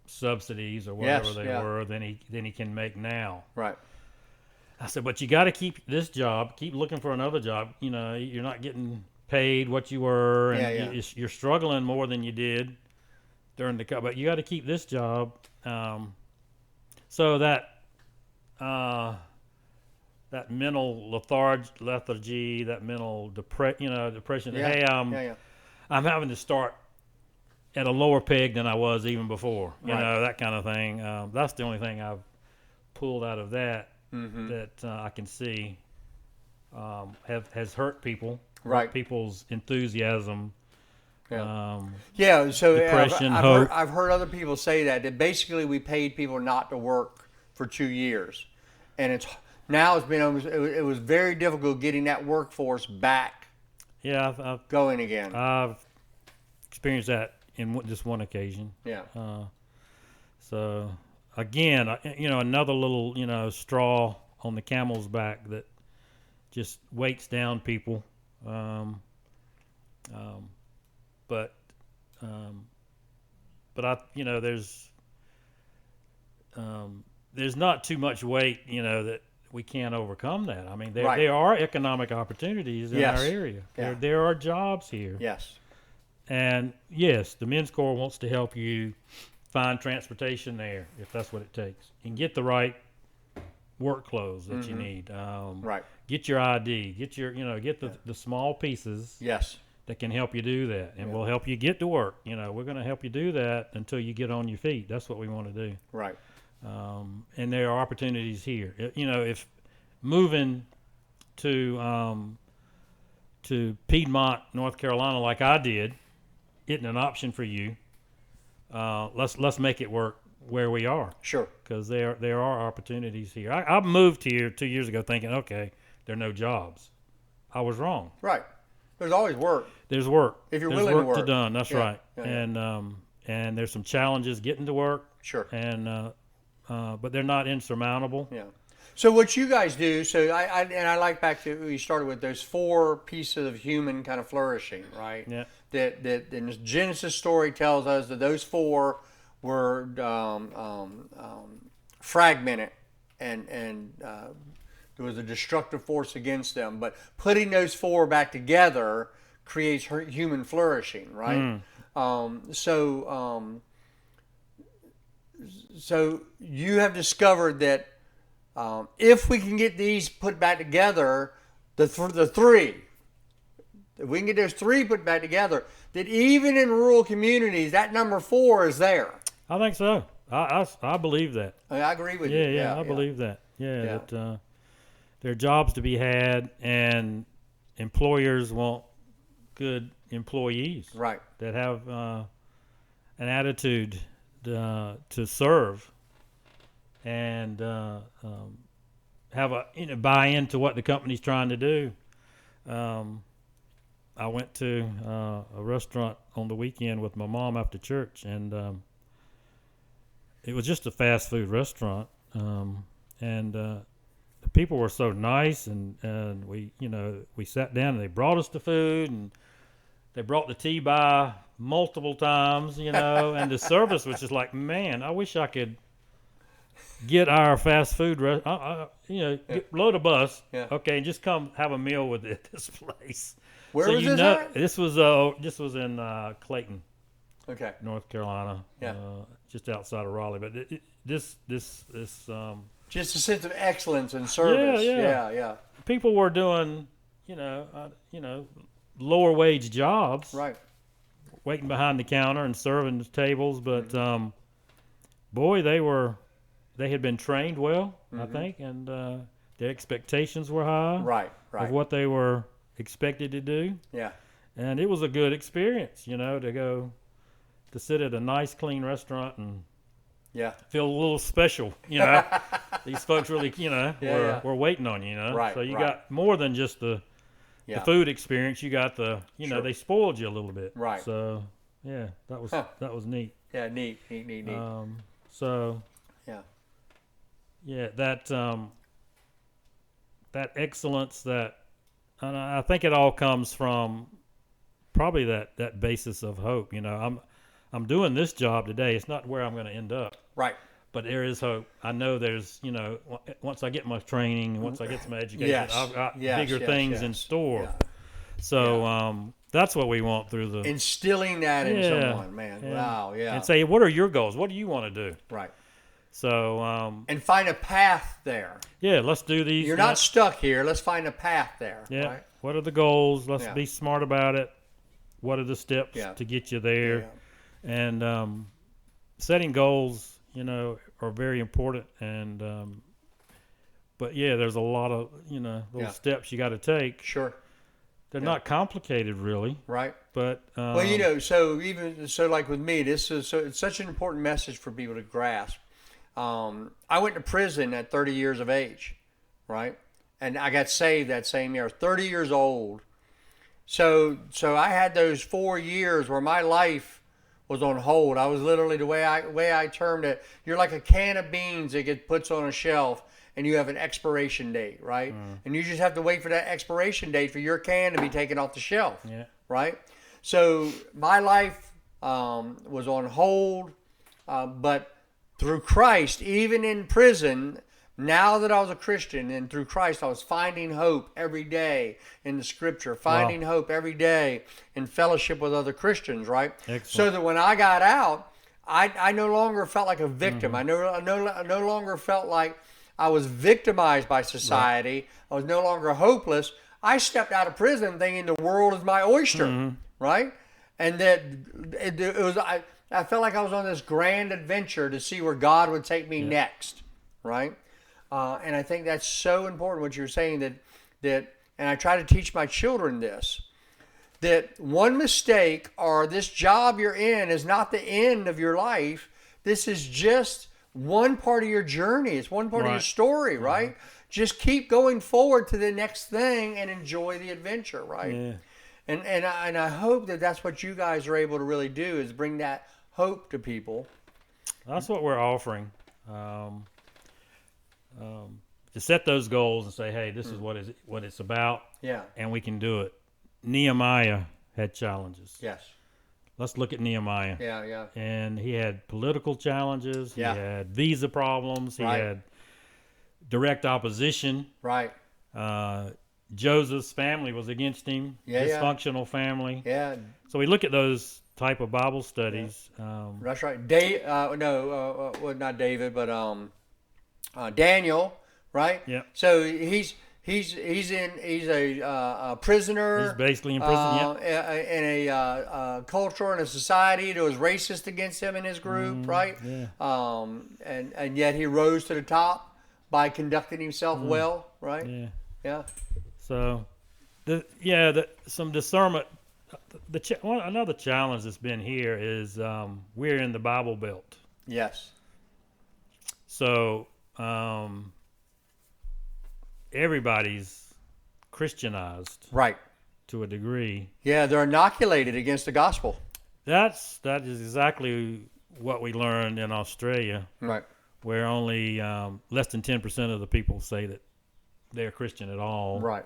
subsidies or whatever Yes, they yeah. were than he can make now. Right. I said, but you got to keep this job, keep looking for another job. You know, you're not getting paid what you were, and Yeah. you're struggling more than you did during the COVID. But you got to keep this job. So that mental lethargy, that mental depression. Yeah. Hey, Yeah. I'm having to start at a lower peg than I was even before. You Right. know, that kind of thing. That's the only thing I've pulled out of that Mm-hmm. that I can see has hurt people. Right. Hurt people's enthusiasm. Yeah. Yeah. So Depression, I've hope. heard other people say that basically we paid people not to work for 2 years, and it's been it was very difficult getting that workforce back Yeah, going again. I've experienced that in just one occasion. Yeah. So again, another little straw on the camel's back that just weights down people. But there's not too much weight that we can't overcome that. I mean, Right. there are economic opportunities in Yes. our area. Yeah. There are jobs here. Yes. And yes, the Men's Corps wants to help you find transportation there if that's what it takes. And get the right work clothes that you need. Right. Get your ID. Get the small pieces Yes. that can help you do that. And Yeah. we'll help you get to work. We're going to help you do that until you get on your feet. That's what we want to do. Right. And there are opportunities here. If moving to Piedmont, North Carolina, like I did, isn't an option for you, let's make it work where we are, Sure. because there are opportunities here. I moved here 2 years ago thinking, okay, there are no jobs. I was wrong. Right. There's always work. There's work. If you're There's willing to work work. done. That's Yeah. right. Yeah. And there's some challenges getting to work, Sure. and but they're not insurmountable. Yeah. So what you guys do? So I like back to we started with those 4 pieces of human kind of flourishing, right? Yeah. That in the Genesis story tells us that those 4 were fragmented and there was a destructive force against them. But putting those 4 back together creates human flourishing, right? So you have discovered that if we can get these put back together, the 3, if we can get those 3 put back together, that even in rural communities, that number 4 is there. I think so. I believe that. I agree with you. Yeah, I believe that. Yeah. That there are jobs to be had, and employers want good employees Right. that have an attitude to serve and have buy into what the company's trying to do. I went to a restaurant on the weekend with my mom after church, and it was just a fast food restaurant, and the people were so nice, and we sat down and they brought us the food, and they brought the tea by multiple times, and the service was just like, man, I wish I could get our fast food load a bus, Yeah. okay, and just come have a meal with this place. Where So was you this know, at? this was in Clayton, Okay. North Carolina, Yeah. just outside of Raleigh. But this Just a sense of excellence and service. Yeah. Yeah. people were doing, lower wage jobs, Right. waiting behind the counter and serving the tables. But boy, they had been trained well, I think, and their expectations were high Right. of Right. what they were expected to do. Yeah. And it was a good experience, to go to sit at a nice, clean restaurant and Yeah. feel a little special, These folks really, were waiting on you, Right, So you right. got more than just the Yeah. food experience. You got Sure. they spoiled you a little bit. Right. So, yeah, that was neat. Yeah. Neat. So, Yeah. yeah, that excellence and I think it all comes from probably that basis of hope. I'm doing this job today. It's not where I'm going to end up, Right. but there is hope. I know there's, once I get my training, once I get my education, Yes. I've got Yes, bigger yes, things yes. in store. Yeah. So that's what we want through the Instilling that in Yeah. someone, man. And- Wow. Yeah. and say, what are your goals? What do you want to do? Right. So And find a path there. yeah, let's do these. You're not stuck here. Let's find a path there. Yeah. Right? What are the goals? Let's Yeah. be smart about it. What are the steps Yeah. to get you there? Yeah. And setting goals, are very important. And but yeah, there's a lot of those Yeah. steps you got to take. Sure. They're Yeah. not complicated, really. Right. But Well, so like with me, it's such an important message for people to grasp. I went to prison at 30 years of age, right? And I got saved that same year. I was 30 years old. So I had those 4 years where my life was on hold. I was literally, the way I termed it, you're like a can of beans that gets puts on a shelf and you have an expiration date, right? And you just have to wait for that expiration date for your can to be taken off the shelf, yeah, right? So my life was on hold, but through Christ, even in prison, now that I was a Christian and through Christ, I was finding hope every day in the Scripture, finding hope every day in fellowship with other Christians, right? Excellent. So that when I got out, I no longer felt like a victim. I no longer felt like I was victimized by society. I was no longer hopeless. I stepped out of prison thinking the world is my oyster, right? And that it was I felt like I was on this grand adventure to see where God would take me next, right? And I think that's so important what you're saying that and I try to teach my children this, that one mistake or this job you're in is not the end of your life. This is just one part of your journey. It's one part of your story, right? Just keep going forward to the next thing and enjoy the adventure, right? Yeah. And I hope that that's what you guys are able to really do is bring that hope to people. That's what we're offering. To set those goals and say, hey, this is what it's about, Yeah. and we can do it. Nehemiah had challenges. Yes. Let's look at Nehemiah. Yeah. And he had political challenges. Yeah. He had visa problems. He Right. had direct opposition. Right. Joseph's family was against him. Yeah, yeah. Dysfunctional family. Yeah. So we look at those type of Bible studies. That's right. Well, not David, but Daniel, right? Yeah. So he's a prisoner. He's basically in prison. In a culture and a society that was racist against him and his group, right? Yeah. And yet he rose to the top by conducting himself well, right? Yeah. Yeah. So, some discernment. Another challenge that's been here is we're in the Bible Belt. Yes. So everybody's Christianized Right. to a degree. Yeah, they're inoculated against the gospel. That is exactly what we learned in Australia, Right. where only less than 10% of the people say that they're Christian at all. Right.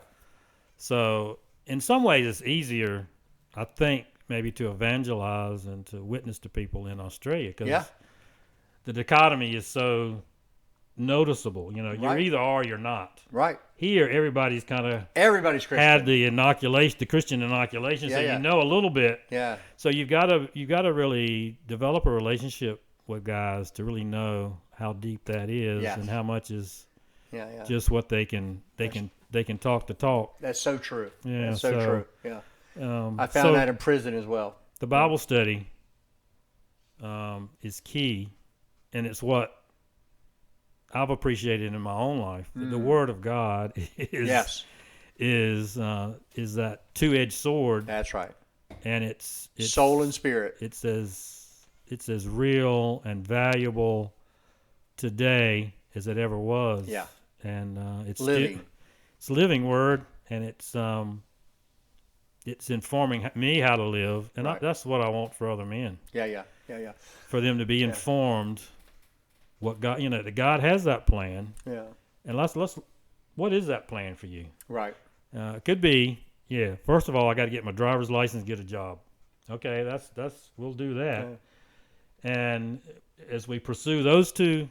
So in some ways it's easier, I think, maybe to evangelize and to witness to people in Australia because the dichotomy is so noticeable. You're Right. either are or you're not. Right. Here, everybody's kind of Everybody's Christian. had the inoculation, the Christian inoculation, so Yeah. you know a little bit. Yeah. So you've got to really develop a relationship with guys to really know how deep that is Yes. and how much is Yeah. just what they can talk the talk. That's so true. Yeah, That's so so- true. Yeah. I found that in prison as well. The Bible study is key, and it's what I've appreciated in my own life. The Word of God is that two-edged sword. That's right. And it's soul and spirit. It's as real and valuable today as it ever was. Yeah. And it's living. It's a living word, and it's informing me how to live, and right. That's what I want for other men. Yeah. For them to be informed what God, that God has that plan. Yeah. And what is that plan for you? Right. It could be, first of all, I got to get my driver's license, get a job. Okay, we'll do that. Yeah. And as we pursue those two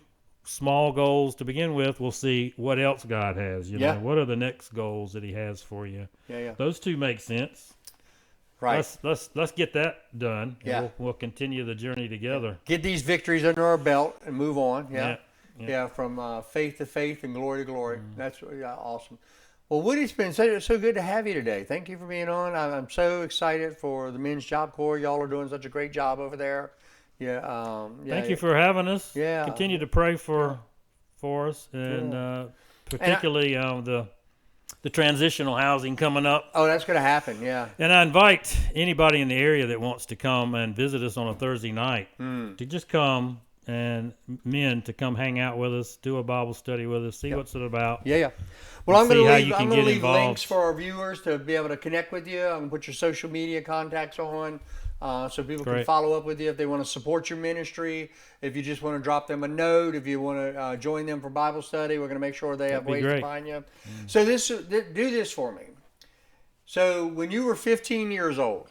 small goals to begin with, we'll see what else God has. What are the next goals that He has for you? Yeah. Those two make sense. Right. Let's get that done. Yeah. And we'll continue the journey together. Get these victories under our belt and move on. Yeah. Yeah. From faith to faith and glory to glory. That's awesome. Well, Woody, it's been so good to have you today. Thank you for being on. I'm so excited for the Men's Job Corps. Y'all are doing such a great job over there. Yeah. Thank you for having us. Yeah. Continue to pray for us, and particularly the transitional housing coming up. Oh, that's going to happen. Yeah. And I invite anybody in the area that wants to come and visit us on a Thursday night to just come, and men to come hang out with us, do a Bible study with us, see what's it about. Yeah. Well, I'm going to leave involved. Links for our viewers to be able to connect with you. I'm going to put your social media contacts on so people can follow up with you if they want to support your ministry. If you just want to drop them a note, if you want to join them for Bible study, we're going to make sure they have ways to find you. So do this for me. So when you were 15 years old,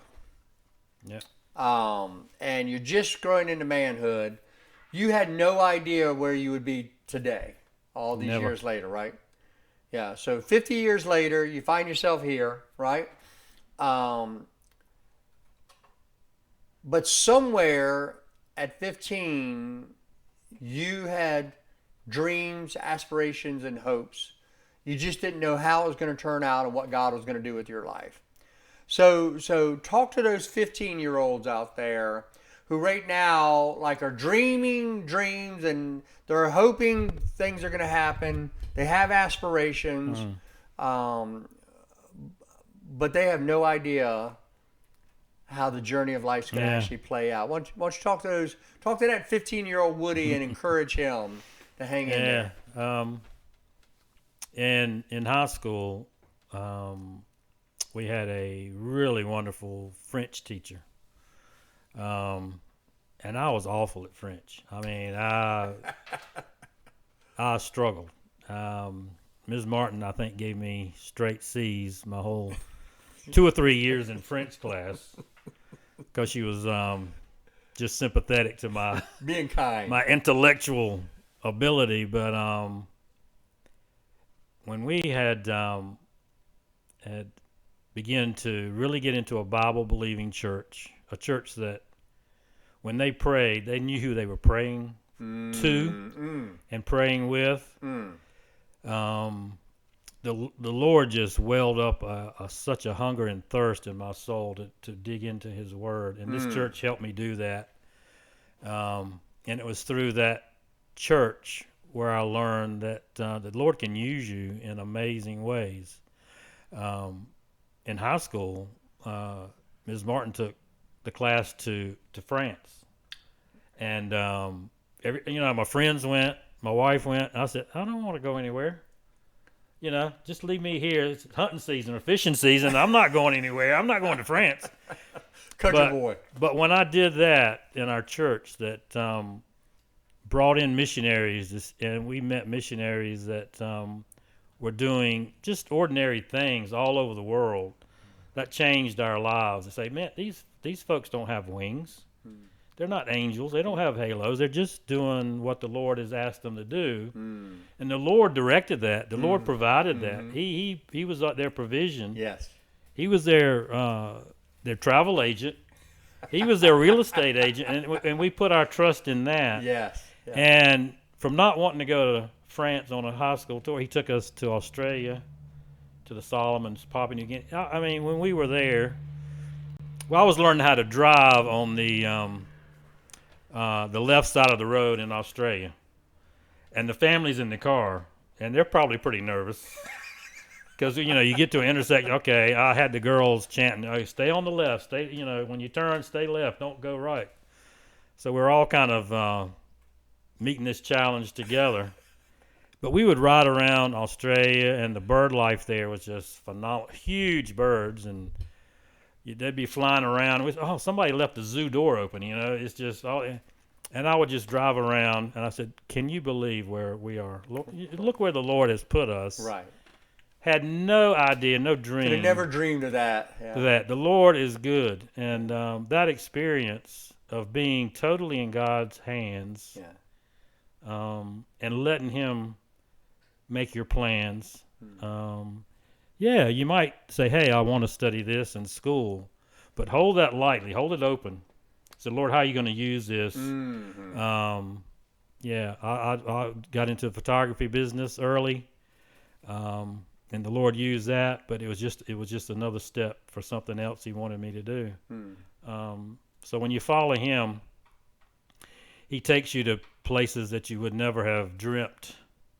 and you're just growing into manhood, you had no idea where you would be today, all these years later, right? Yeah, so 50 years later, you find yourself here, right? But somewhere at 15, you had dreams, aspirations, and hopes. You just didn't know how it was going to turn out and what God was going to do with your life. So talk to those 15-year-olds out there who right now are dreaming dreams and they're hoping things are going to happen. They have aspirations, but they have no idea how the journey of life is going to actually play out. Why don't you talk to that 15-year-old Woody and encourage him to hang in there? And in high school, we had a really wonderful French teacher. And I was awful at French. I mean, I struggled. Ms. Martin, I think, gave me straight C's my whole 2 or 3 years in French class because she was just sympathetic to my being kind, my intellectual ability. But when we had begun to really get into a Bible-believing church, a church that when they prayed, they knew who they were praying to and praying with. The Lord just welled up such a hunger and thirst in my soul to dig into His Word, and this church helped me do that. And it was through that church where I learned that the Lord can use you in amazing ways. In high school, Ms. Martin took the class to France, and my friends went, my wife went. I said, I don't want to go anywhere. Just leave me here. It's hunting season or fishing season. I'm not going anywhere. I'm not going to France. Country boy. But when I did that in our church, that brought in missionaries, and we met missionaries that were doing just ordinary things all over the world, that changed our lives. They say, man, these folks don't have wings. They're not angels. They don't have halos. They're just doing what the Lord has asked them to do. And the Lord directed that. The Lord provided that. He was their provision. Yes. He was their travel agent. He was their real estate agent. And we put our trust in that. Yes. And from not wanting to go to France on a high school tour, He took us to Australia, to the Solomons, Papua New Guinea. I mean, when we were there, Well, I was learning how to drive on the left side of the road in Australia, and the family's in the car, and they're probably pretty nervous because you get to an intersection. Okay, I had the girls chanting, "Oh, stay on the left. Stay, when you turn, stay left. Don't go right." So we're all kind of meeting this challenge together. But we would ride around Australia, and the bird life there was just phenomenal. Huge birds, and they'd be flying around. Oh, somebody left the zoo door open. It's just all. And I would just drive around, and I said, "Can you believe where we are? Look where the Lord has put us." Right. Had no idea, no dream. Could have never dreamed of that. Yeah. That the Lord is good, and that experience of being totally in God's hands, and letting Him make your plans. Yeah, you might say, "Hey, I want to study this in school," but hold that lightly, hold it open. Say, "Lord, how are you going to use this?" Yeah, I got into the photography business early, and the Lord used that, but it was just another step for something else He wanted me to do. So when you follow Him, He takes you to places that you would never have dreamt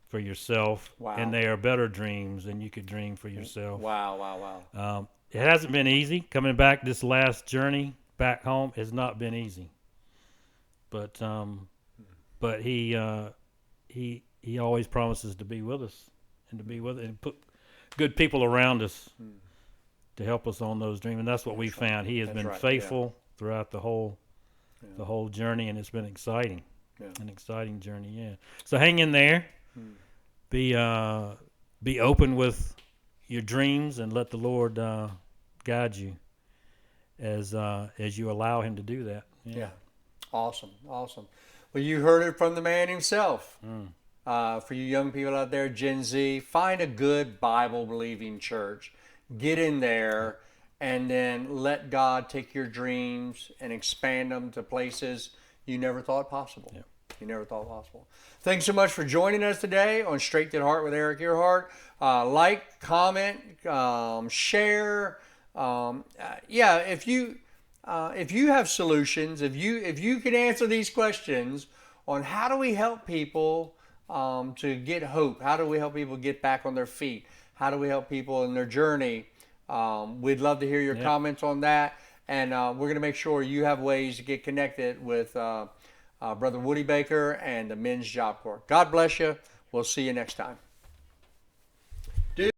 for yourself, and they are better dreams than you could dream for yourself. Wow. It hasn't been easy. Coming back this last journey back home has not been easy, but he always promises to be with us and put good people around us to help us on those dreams, and that's what we found. He has been faithful throughout the whole journey, and it's been exciting. An exciting journey. Yeah. So hang in there. Be open with your dreams, and let the Lord guide you as you allow Him to do that. Yeah. Awesome. Well, you heard it from the man himself. For you young people out there, Gen Z, find a good Bible-believing church. Get in there, and then let God take your dreams and expand them to places you never thought possible. Yeah. You never thought possible. Thanks so much for joining us today on Straight to the Heart with Eric Earhart. Like, comment, share. If you have solutions, if you can answer these questions on how do we help people to get hope, how do we help people get back on their feet, how do we help people in their journey, we'd love to hear your comments on that. And we're going to make sure you have ways to get connected with Brother Woody Baker and the Men's Job Corps. God bless you. We'll see you next time.